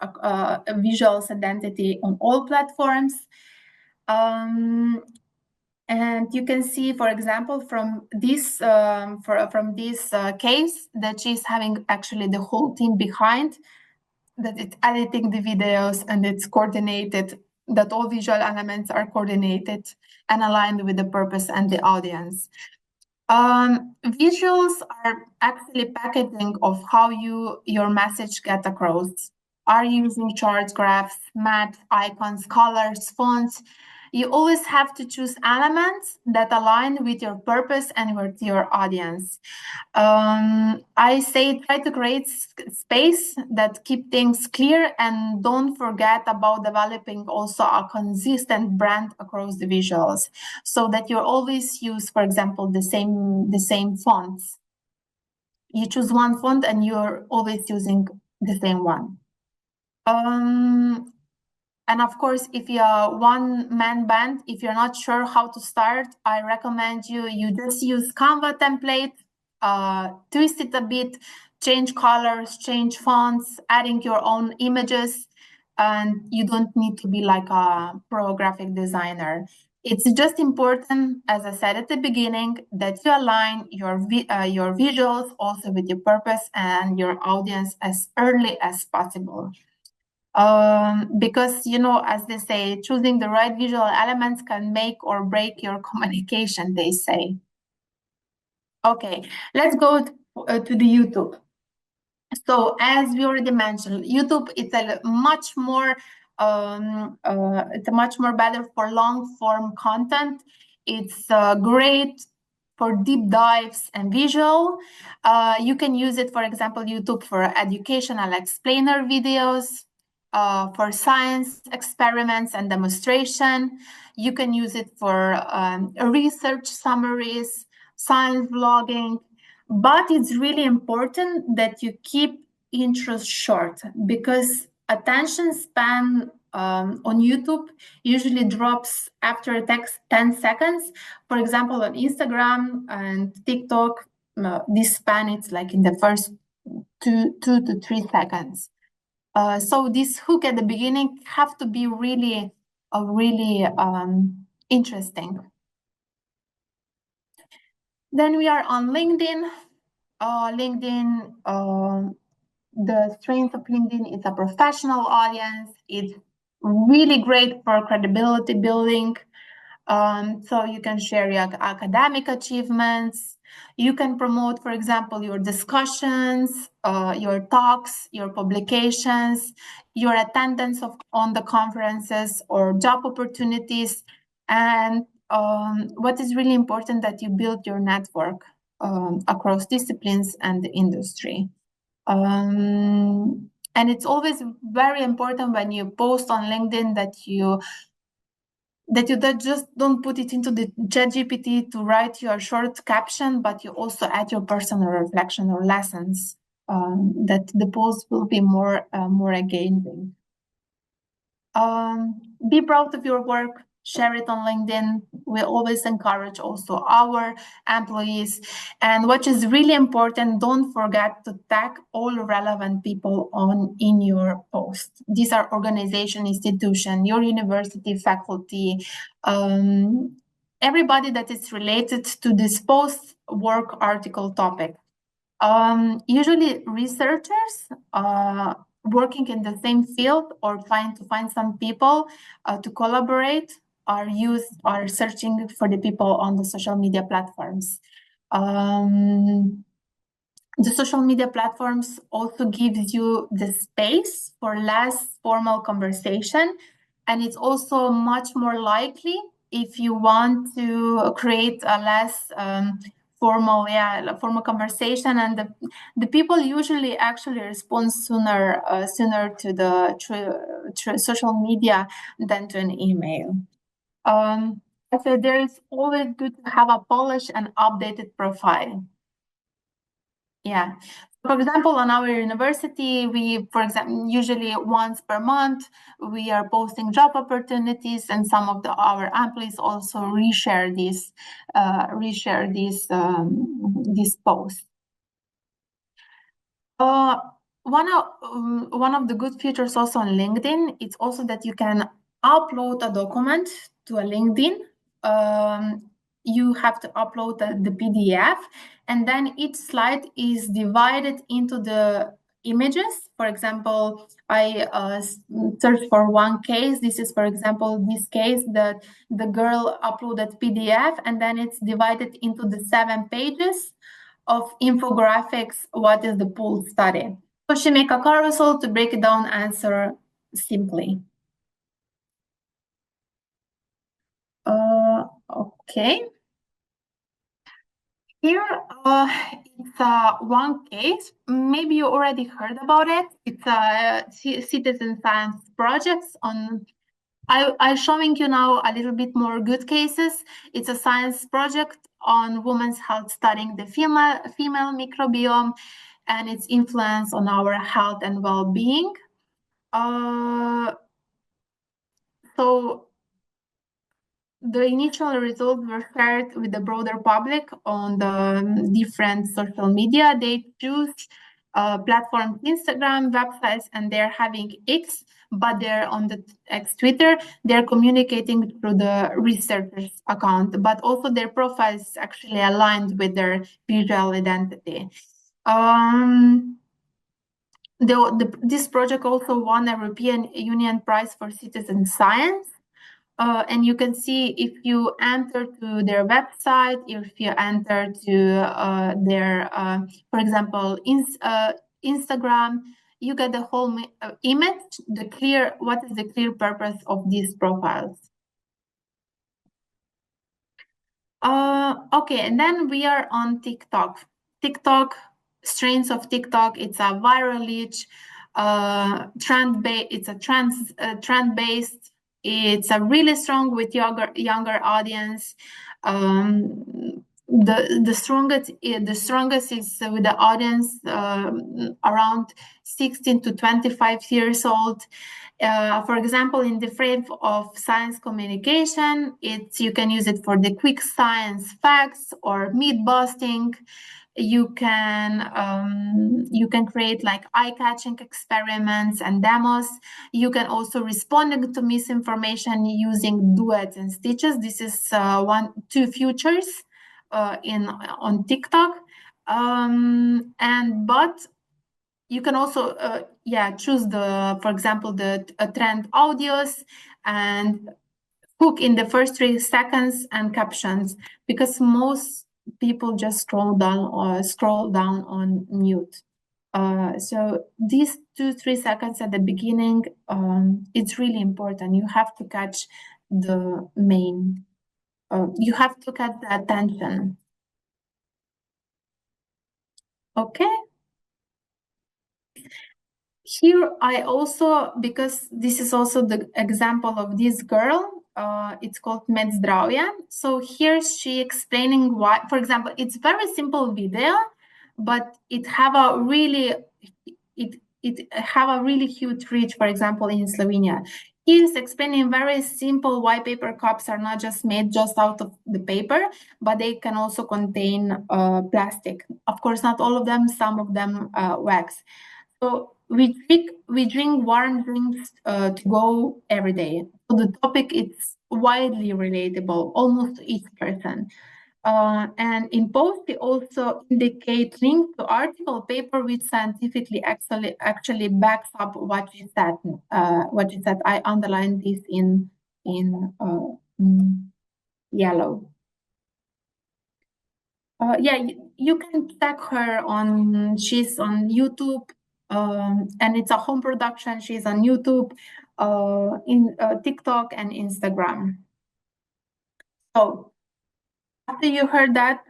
identity on all platforms. And you can see, for example, from this case, that she's having actually the whole team behind, that it's editing the videos and it's coordinated, that all visual elements are coordinated and aligned with the purpose and the audience. Visuals are actually packaging of how your message get across. Are you using charts, graphs, math, icons, colors, fonts? You always have to choose elements that align with your purpose and with your audience. I say try to create space that keep things clear, and don't forget about developing also a consistent brand across the visuals, so that you always use, for example, the same fonts. You choose one font and you're always using the same one. And of course, if you're one-man band, if you're not sure how to start, I recommend you just use Canva template, twist it a bit, change colors, change fonts, adding your own images, and you don't need to be like a pro graphic designer. It's just important, as I said at the beginning, that you align your visuals also with your purpose and your audience as early as possible. Because, as they say, choosing the right visual elements can make or break your communication, they say. Okay, let's go to the YouTube. So as we already mentioned, YouTube is a much more better for long form content. It's great for deep dives and visual. You can use it, for example, YouTube for educational explainer videos, for science experiments and demonstration. You can use it for research summaries, science vlogging, but it's really important that you keep intros short, because attention span on YouTube usually drops after a text 10 seconds. For example, on Instagram and TikTok, this span is like in the first 2 to 3 seconds. So this hook at the beginning have to be really interesting. Then we are on LinkedIn. The strength of LinkedIn is a professional audience. It's really great for credibility building. So you can share your academic achievements. You can promote, for example, your discussions, your talks, your publications, your attendance on the conferences or job opportunities. And what is really important, that you build your network across disciplines and the industry. And it's always very important when you post on LinkedIn that you just don't put it into the ChatGPT to write your short caption, but you also add your personal reflection or lessons, that the post will be more engaging. Be proud of your work. Share it on LinkedIn. We always encourage also our employees. And what is really important, don't forget to tag all relevant people in your post. These are organization, institution, your university, faculty, everybody that is related to this post work article topic. Usually researchers working in the same field or trying to find some people to collaborate are searching for the people on the social media platforms. The social media platforms also gives you the space for less formal conversation, and it's also much more likely if you want to create a less formal conversation, and the people usually actually respond sooner to the social media than to an email. So there is always good to have a polished and updated profile. Yeah. For example, on our university, usually once per month, we are posting job opportunities, and some of our employees also reshare these posts. One of the good features also on LinkedIn, it's also that you can upload a document to a LinkedIn you have to upload the PDF, and then each slide is divided into the images. For example, I searched for one case. This is, for example, this case that the girl uploaded PDF, and then it's divided into the 7 pages of infographics. What is the pooled study? So she make a carousel to break it down, answer simply. Okay. Here, it's one case. Maybe you already heard about it. It's a citizen science projects on. I'm showing you now a little bit more good cases. It's a science project on women's health, studying the female microbiome and its influence on our health and well-being. So the initial results were shared with the broader public on the different social media. They choose platforms, Instagram, websites, and they're having X, but they're on the X Twitter. They're communicating through the researchers account, but also their profile is actually aligned with their visual identity. This project also won a European Union Prize for Citizen Science. And you can see if you enter to their website, if you enter to their, for example, Instagram, you get the whole image, what is the clear purpose of these profiles. Okay, and then we are on TikTok. TikTok, strains of TikTok, it's a viral reach, it's a trend-based. It's a really strong with younger audience. The strongest is with the audience around 16 to 25 years old. For example, in the frame of science communication, you can use it for the quick science facts or myth busting. You can create like eye-catching experiments and demos. You can also respond to misinformation using duets and stitches. This is two features on TikTok. But you can also choose for example, the trend audios and hook in the first 3 seconds and captions, because most people just scroll down on mute. So these 2-3 seconds at the beginning, it's really important. You have to catch the main. You have to catch the attention. Okay. Here I also, because this is also the example of this girl, it's called Medzdravia. So here she explaining why, for example, it's very simple video, but it have a really huge reach, for example, in Slovenia. He's explaining very simple why paper cups are not just made just out of the paper, but they can also contain plastic. Of course, not all of them, some of them wax. So we drink warm drinks to go every day. So the topic is widely relatable, almost to each person. And in post, we also indicate link to article paper which scientifically actually backs up what you said. I underlined this in yellow. You can check her she's on YouTube, and it's a home production. She's on YouTube, in TikTok and Instagram. So after you heard that,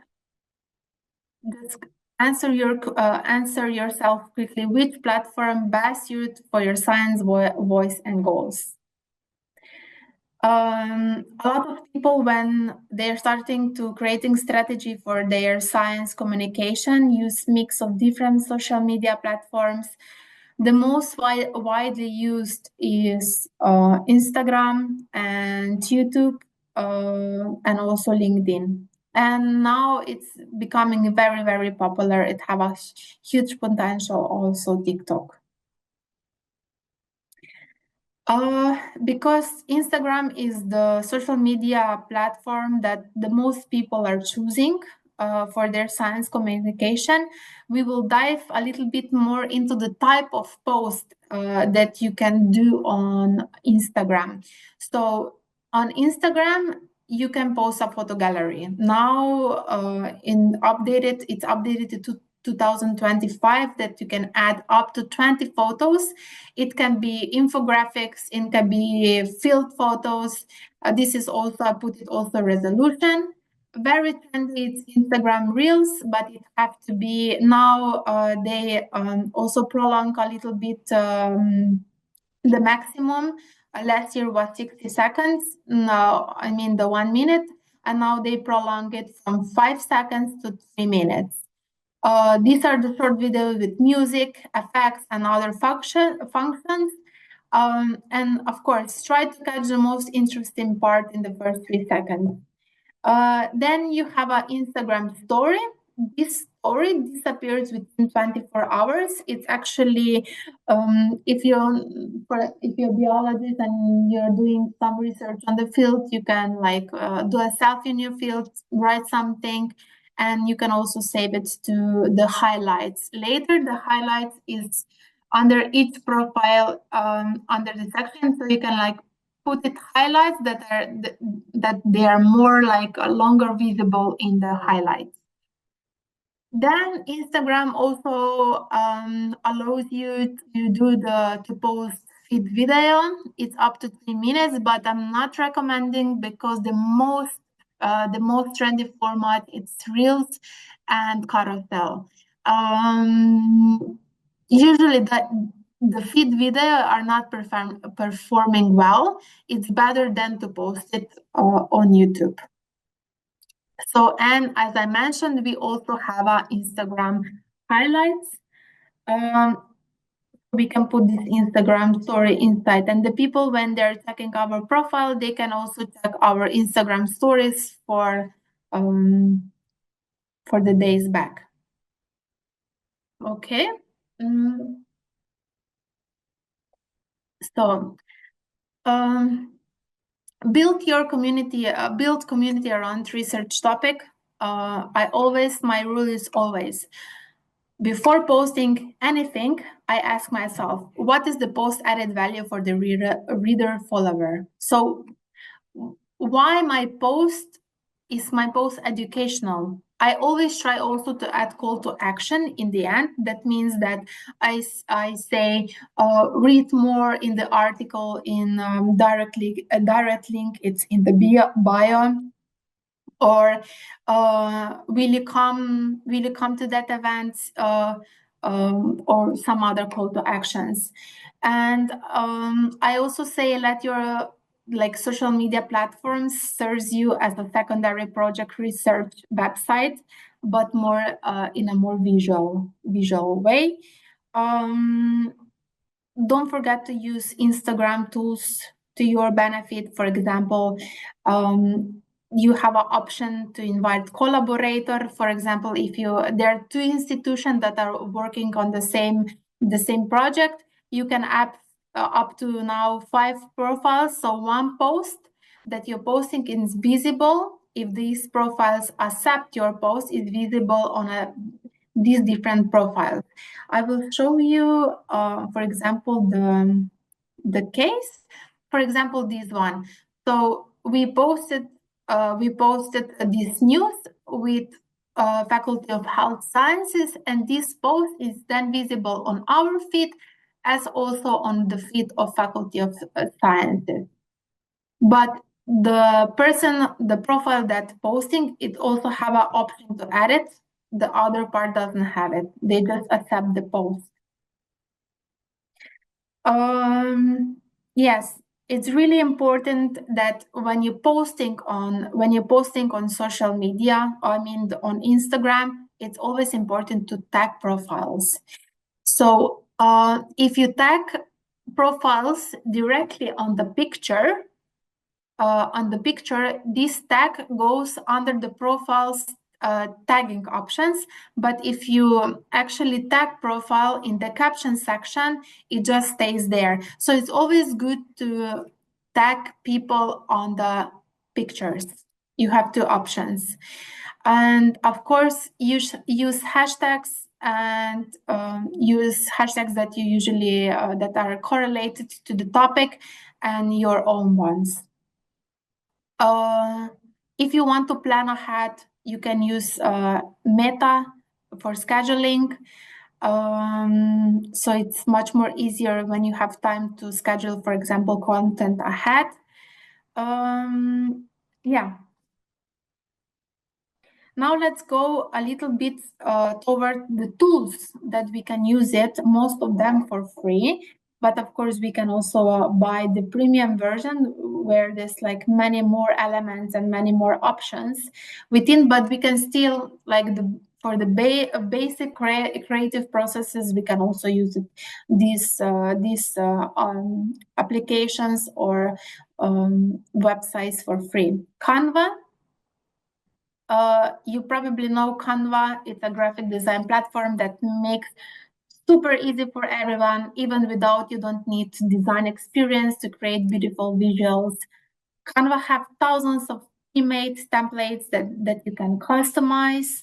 just answer yourself quickly. Which platform best suited for your science voice and goals? A lot of people, when they're starting to creating strategy for their science communication, use mix of different social media platforms. The most widely used is Instagram and YouTube, and also LinkedIn. And now it's becoming very, very popular. It have a huge potential, also TikTok. Because Instagram is the social media platform that the most people are choosing for their science communication, we will dive a little bit more into the type of post that you can do on Instagram. So on Instagram, you can post a photo gallery. Now, it's updated to 2025 that you can add up to 20 photos. It can be infographics, it can be field photos. This is also, I put it also resolution. Very trendy, it's Instagram Reels, but it have to be now, they also prolong a little bit the maximum. Last year was 60 seconds. Now, I mean the 1 minute, and now they prolong it from 5 seconds to 3 minutes. These are the short videos with music, effects, and other functions. And of course, try to catch the most interesting part in the first 3 seconds. Then you have an Instagram story. This story disappears within 24 hours. It's actually, if you're a biologist and you're doing some research on the field, you can do a selfie in your field, write something, and you can also save it to the highlights. Later, the highlights is under each profile under the section, so you can put it highlights that they are more longer visible in the highlights. Then Instagram also allows you to post feed video. It's up to 3 minutes, but I'm not recommending because the most trendy format it's Reels and Carousel. Usually the feed video are not performing well. It's better than to post it on YouTube. So, and as I mentioned, we also have our Instagram highlights. We can put this Instagram story inside, and the people, when they're checking our profile, they can also check our Instagram stories for the days back. Okay. So, build community around research topic. My rule is always, before posting anything, I ask myself, what is the post added value for the reader follower? So why is my post educational? I always try also to add call to action in the end. That means that I say, read more in the article in direct link, it's in the bio, or will you come to that event, or some other call to actions. And I also say, let your social media platforms serves you as a secondary project research website, but more in a more visual way. Don't forget to use Instagram tools to your benefit. For example, you have an option to invite collaborator. For example, if there are 2 institutions that are working on the same project, you can add up to now 5 profiles. So one post that you're posting is visible. If these profiles accept your post, is visible on these different profiles. I will show you, for example, the case. For example, this one. So we posted this news with Faculty of Health Sciences, and this post is then visible on our feed as also on the feed of Faculty of Sciences. But the profile that posting, it also have an option to add it. The other part doesn't have it. They just accept the post. Yes, it's really important that when you're posting on social media, I mean on Instagram, it's always important to tag profiles. So if you tag profiles directly on the picture, this tag goes under the profiles tagging options, but if you actually tag profile in the caption section, it just stays there. So it's always good to tag people on the pictures. You have two options. And of course, use hashtags and use hashtags that you usually that are correlated to the topic and your own ones. If you want to plan ahead, you can use Meta for scheduling. So it's much more easier when you have time to schedule, for example, content ahead. Yeah. Now let's go a little bit toward the tools that we can use it, most of them for free. But of course, we can also buy the premium version where there's like many more elements and many more options within, but we can still for the basic creative processes, we can also use these applications or websites for free. Canva. You probably know Canva. It's a graphic design platform that makes super easy for everyone, even without, you don't need design experience to create beautiful visuals. Canva have thousands of image templates that you can customize.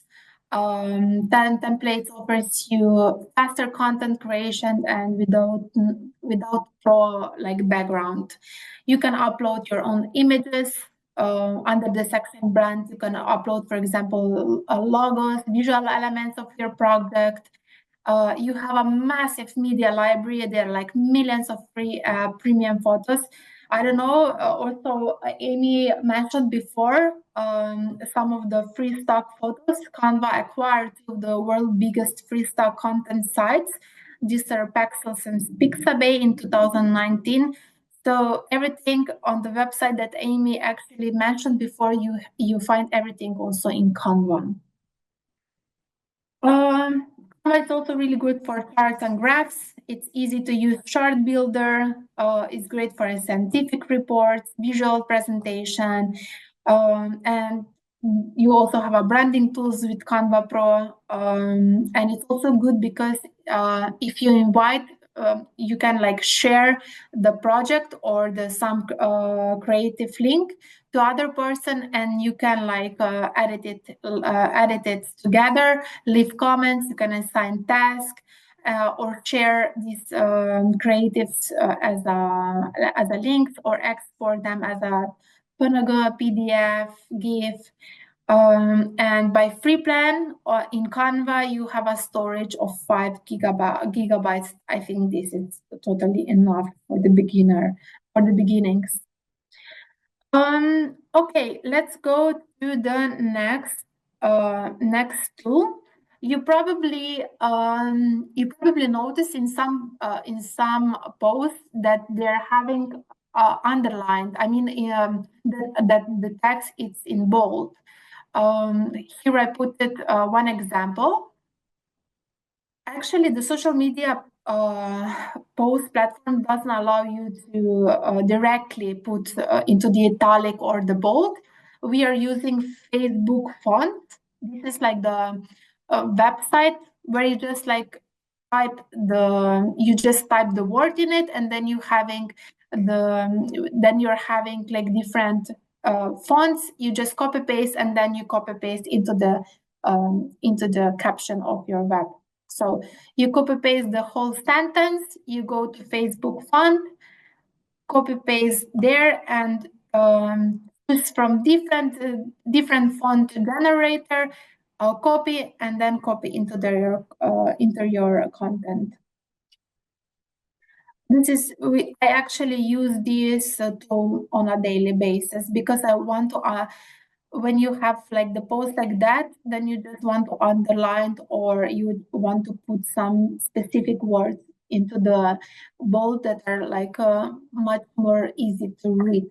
Talent Templates offers you faster content creation and without pro background. You can upload your own images under the section brand. You can upload, for example, logos, visual elements of your project. You have a massive media library. There are like millions of free premium photos. I don't know, also Amy mentioned before some of the free stock photos. Canva acquired two of the world's biggest free stock content sites. These are Pexels and Pixabay in 2019. So everything on the website that Amy actually mentioned before, you find everything also in Canva. It's also really good for charts and graphs. It's easy to use chart builder. It's great for scientific reports, visual presentation, and you also have a branding tools with Canva Pro. And it's also good because if you invite, you can share the project or some creative link to other person, and you can edit it together, leave comments, you can assign tasks, or share these creatives as a link, or export them as a PNG, PDF, GIF. And by free plan in Canva, you have a storage of 5 gigabytes. I think this is totally enough for the beginnings. Okay, let's go to the next tool. You probably notice in some posts that they're having underlined. I mean, that the text is in bold. Here I put it one example. Actually, the social media post platform doesn't allow you to directly put into the italic or the bold. We are using Facebook font. This is like the website where you just type the word in it, and then you're having different fonts. You just copy paste, and then you copy paste into the caption of your web. So you copy paste the whole sentence, you go to Facebook font, copy paste there, and choose from different font generator, copy, and then copy into your content. I actually use this tool on a daily basis because I want to. When you have the post like that, then you just want to underline, or you want to put some specific words into the bold that are much more easy to read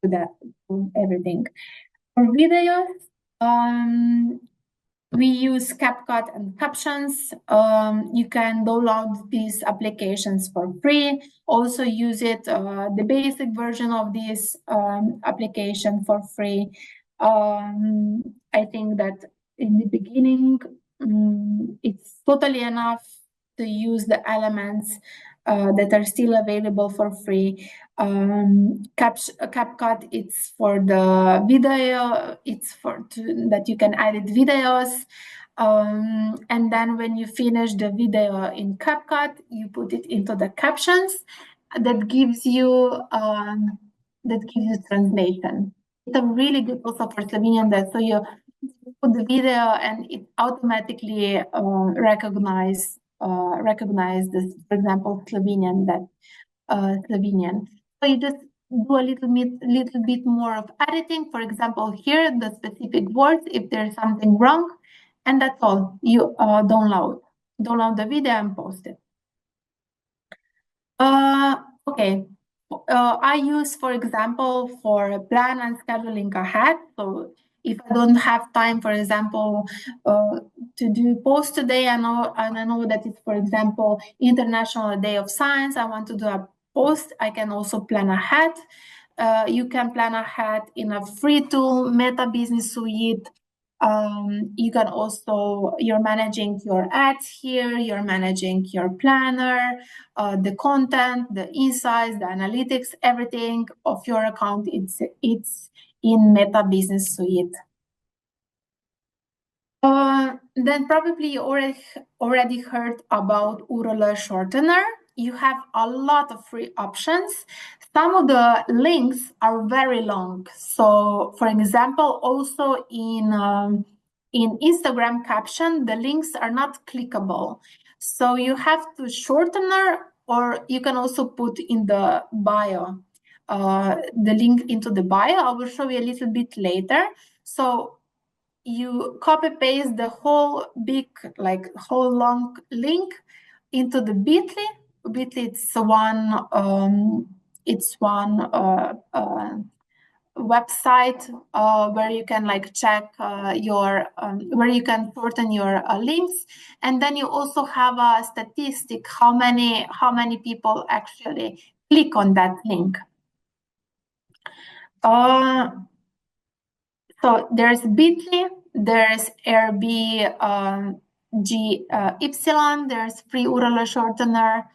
to everything. For videos, we use CapCut and Captions. You can download these applications for free. Also use the basic version of this application for free. I think that in the beginning, it's totally enough to use the elements that are still available for free. CapCut, it's for the video, it's that you can edit videos. And then when you finish the video in CapCut, you put it into the captions that gives you translation. It's a really good also for Slovenian that so you put the video and it automatically recognize this, for example, Slovenian. So you just do a little bit more of editing. For example, here the specific words if there's something wrong, and that's all. You download the video and post it. Okay. I use, for example, for plan and scheduling ahead. So if I don't have time, for example, to do post today, I know that it's, for example, International Day of Science. I want to do a post. I can also plan ahead. You can plan ahead in a free tool, Meta Business Suite. You can also, you're managing your ads here, you're managing your planner, the content, the insights, the analytics, everything of your account, it's in Meta Business Suite. Then probably you already heard about URL shortener. You have a lot of free options. Some of the links are very long. So, for example, also in Instagram caption, the links are not clickable. So you have to shortener, or you can also put in the bio, the link into the bio. I will show you a little bit later. So you copy paste the whole big, whole long link into the Bitly. Bitly, it's one website where you can check your where you can shorten your links, and then you also have a statistic how many people actually click on that link. So there's Bitly, there's Airbnb there's free URL shortener.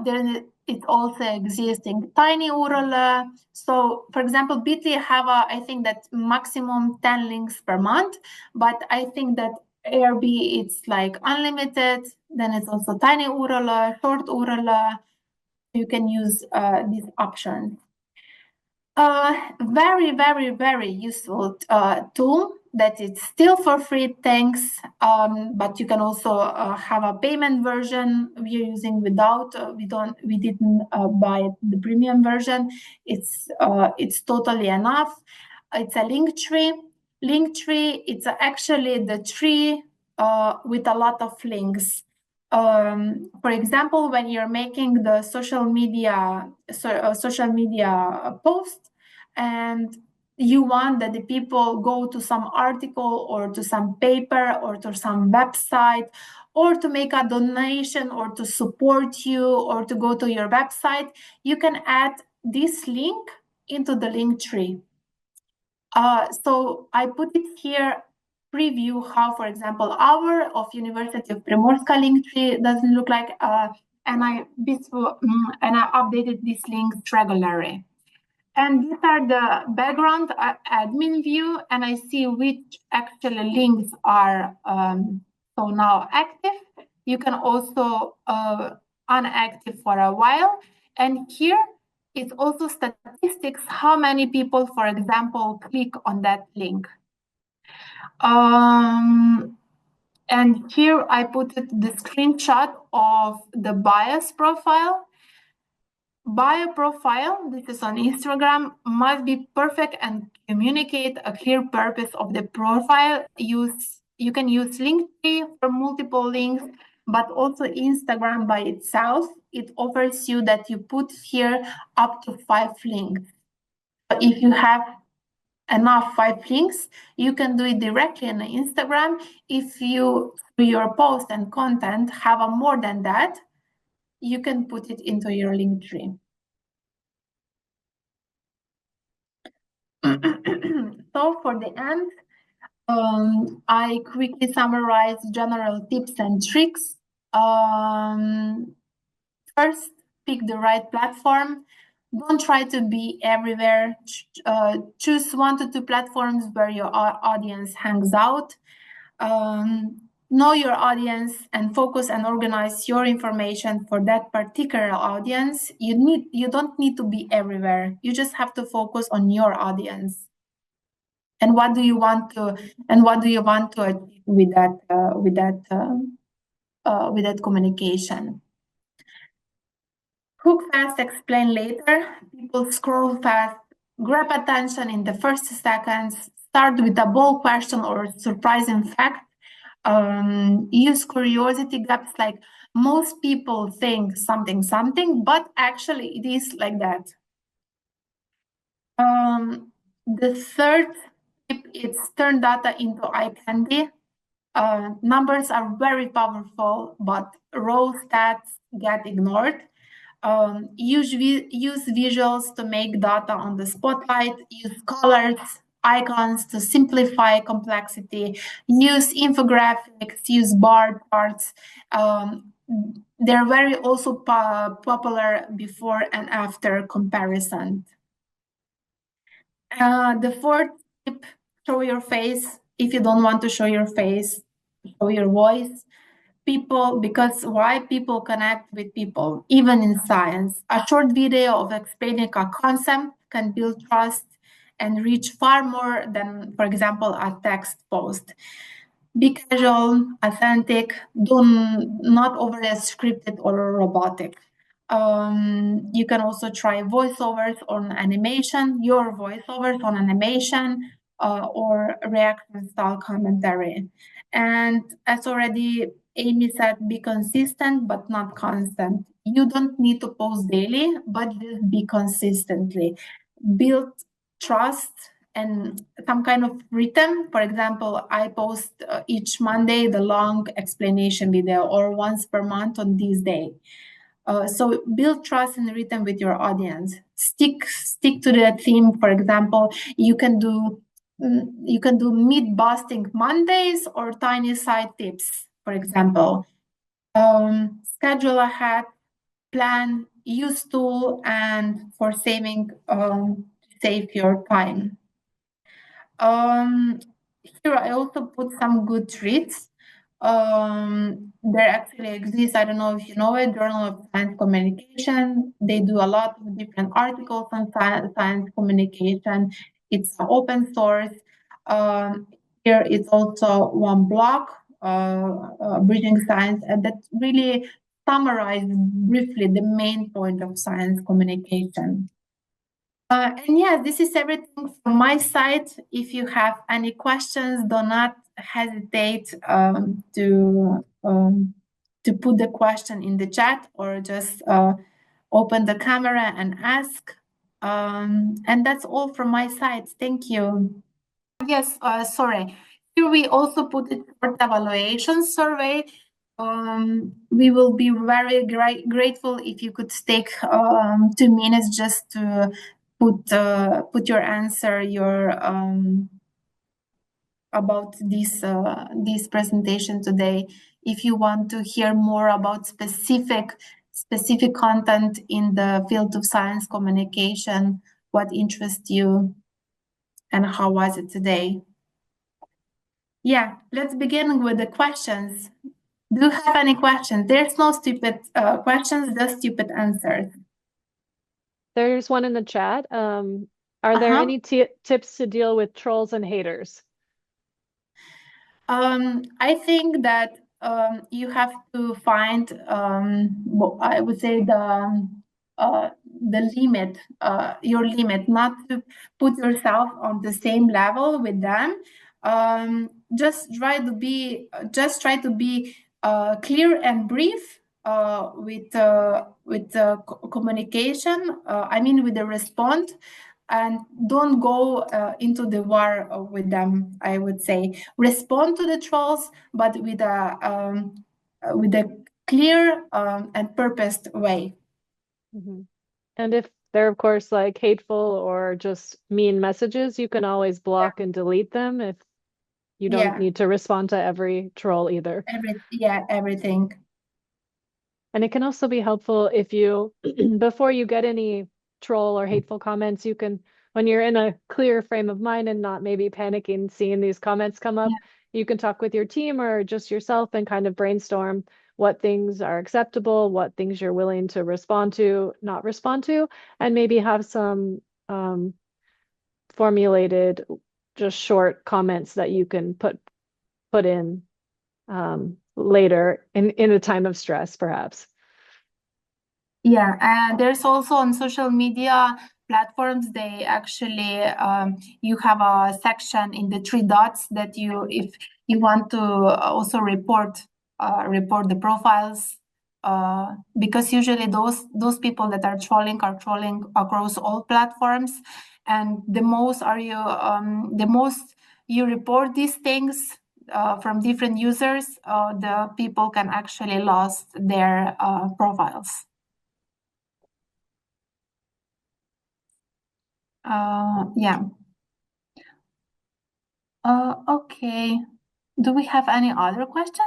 Then it also existing tiny URL. So, for example, Bitly have I think that maximum 10 links per month, but I think that Airbnb it's like unlimited. Then it's also tiny URL, short URL. You can use these options. Very, very, very useful tool that it's still for free, thanks. But you can also have a payment version. We are using without. We didn't buy the premium version. It's totally enough. It's a Linktree. Linktree. It's actually the tree with a lot of links. For example, when you're making the social media post and you want that the people go to some article or to some paper or to some website or to make a donation or to support you or to go to your website, you can add this link into the Linktree. So I put it here, preview how, for example, our of University of Primorska Linktree doesn't look like, and I updated these links regularly. And these are the background admin view, and I see which actually links are so now active. You can also unactive for a while, and here it's also statistics, how many people, for example, click on that link. And here I put the screenshot of the bias profile. Bio profile, this is on Instagram, must be perfect and communicate a clear purpose of the profile. You can use Linktree for multiple links, but also Instagram by itself. It offers you that you put here up to 5 links. If you have enough 5 links, you can do it directly on Instagram. If you, through your post and content, have a more than that, you can put it into your Linktree. So for the end, I quickly summarize general tips and tricks. First, pick the right platform. Don't try to be everywhere. Choose 1 to 2 platforms where your audience hangs out. Know your audience and focus and organize your information for that particular audience. You don't need to be everywhere. You just have to focus on your audience. And what do you want to achieve with that communication? Hook fast, explain later. People scroll fast. Grab attention in the first seconds. Start with a bold question or surprising fact. Use curiosity gaps, like most people think something, but actually it is like that. The third tip is turn data into eye candy. Numbers are very powerful, but raw stats get ignored. Use visuals to make data on the spotlight. Use colors, icons to simplify complexity. Use infographics. Use bar charts. They're very also popular before and after comparison. The fourth tip: show your face. If you don't want to show your face, show your voice. Because why? People connect with people, even in science. A short video of explaining a concept can build trust and reach far more than, for example, a text post. Be casual, authentic, not overly scripted or robotic. You can also try voiceovers on animation, your voiceovers on animation, or reaction style commentary. And as already Amy said, be consistent but not constant. You don't need to post daily, but just be consistently. Build trust and some kind of rhythm. For example, I post each Monday the long explanation video, or once per month on this day. So build trust and rhythm with your audience. Stick to the theme. For example, you can do myth busting Mondays or tiny side tips. For example, schedule ahead, plan, use tool, and for save your time. Here I also put some good treats. There actually exists, I don't know if you know it, Journal of Science Communication. They do a lot of different articles on science communication. It's open source. Here it's also one blog, Bridging Science, and that really summarizes briefly the main point of science communication. And yes, this is everything from my side. If you have any questions, do not hesitate to put the question in the chat, or just open the camera and ask. And that's all from my side. Thank you. Yes, sorry. Here we also put it for the evaluation survey. We will be very grateful if you could take 2 minutes just to put your answer, about this presentation today. If you want to hear more about specific content in the field of science communication, what interests you, and how was it today? Yeah, let's begin with the questions. Do you have any questions? There's no stupid questions, just stupid answers. There's one in the chat. Are there any tips to deal with trolls and haters? I think that you have to find, I would say, the limit, your limit, not to put yourself on the same level with them. Just try to be clear and brief with communication. I mean, with the response. And don't go into the war with them. I would say respond to the trolls, but with a clear and purposed way. Mm-hmm. And if they're, of course, like hateful or just mean messages, you can always block and delete them if You don't Yeah, need to respond to every troll either. everything. And it can also be helpful if you, before you get any troll or hateful comments, you can, when you're in a clear frame of mind and not maybe panicking, seeing these comments come up, you can talk with your team or just yourself and kind of brainstorm what things are acceptable, what things you're willing to respond to, not respond to, and maybe have some formulated, just short comments that you can put in later in a time of stress, perhaps. Yeah, and there's also on social media platforms, they actually you have a section in the three dots that if you want to also report the profiles, because usually those people that are trolling across all platforms, and the most you report these things from different users, the people can actually lost their profiles. Yeah. Okay. Do we have any other question?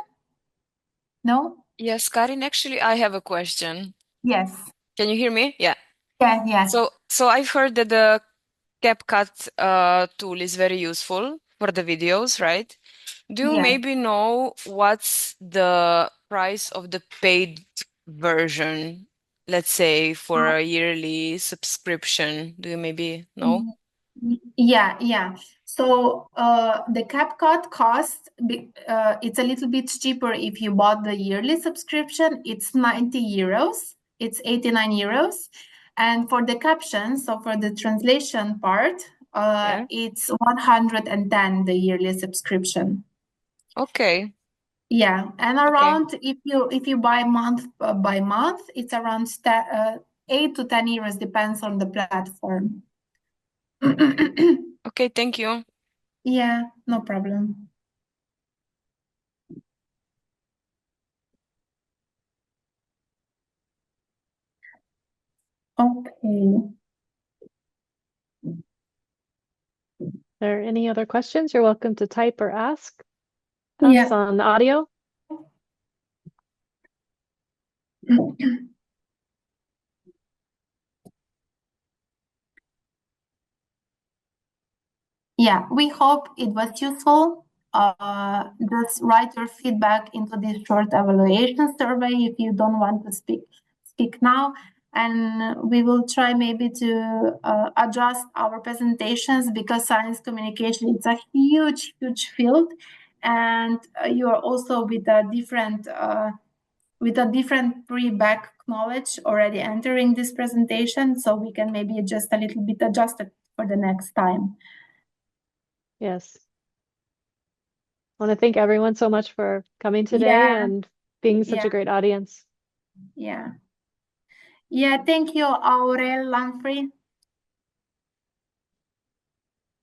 No? Yes, Karin, actually, I have a question. Yes. Can you hear me? Yeah. Yeah. So I've heard that the CapCut tool is very useful for the videos, right? Do you Yeah. maybe know what's the price of the paid version, let's say for a yearly subscription? Do you maybe know? Yeah. So the CapCut cost, it's a little bit cheaper if you bought the yearly subscription. It's 90 euros. It's 89 euros. And for the captions, so for the translation part, Yeah. it's 110, the yearly subscription. Okay. Yeah, and Okay. around if you buy month by month, it's around 8 to 10 euros, depends on the platform. Okay, thank you. Yeah, no problem. Okay. Are there any other questions? You're welcome to type or ask us on audio. Yeah, we hope it was useful. Just write your feedback into this short evaluation survey if you don't want to speak now, and we will try maybe to adjust our presentations, because science communication is a huge field, and you are also with a different pre-back knowledge already entering this presentation, so we can maybe just a little bit adjust it for the next time. Yes. I want to thank everyone so much for coming today and being such a great audience. Yeah. Thank you, Aurel Lamfrey.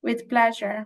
With pleasure.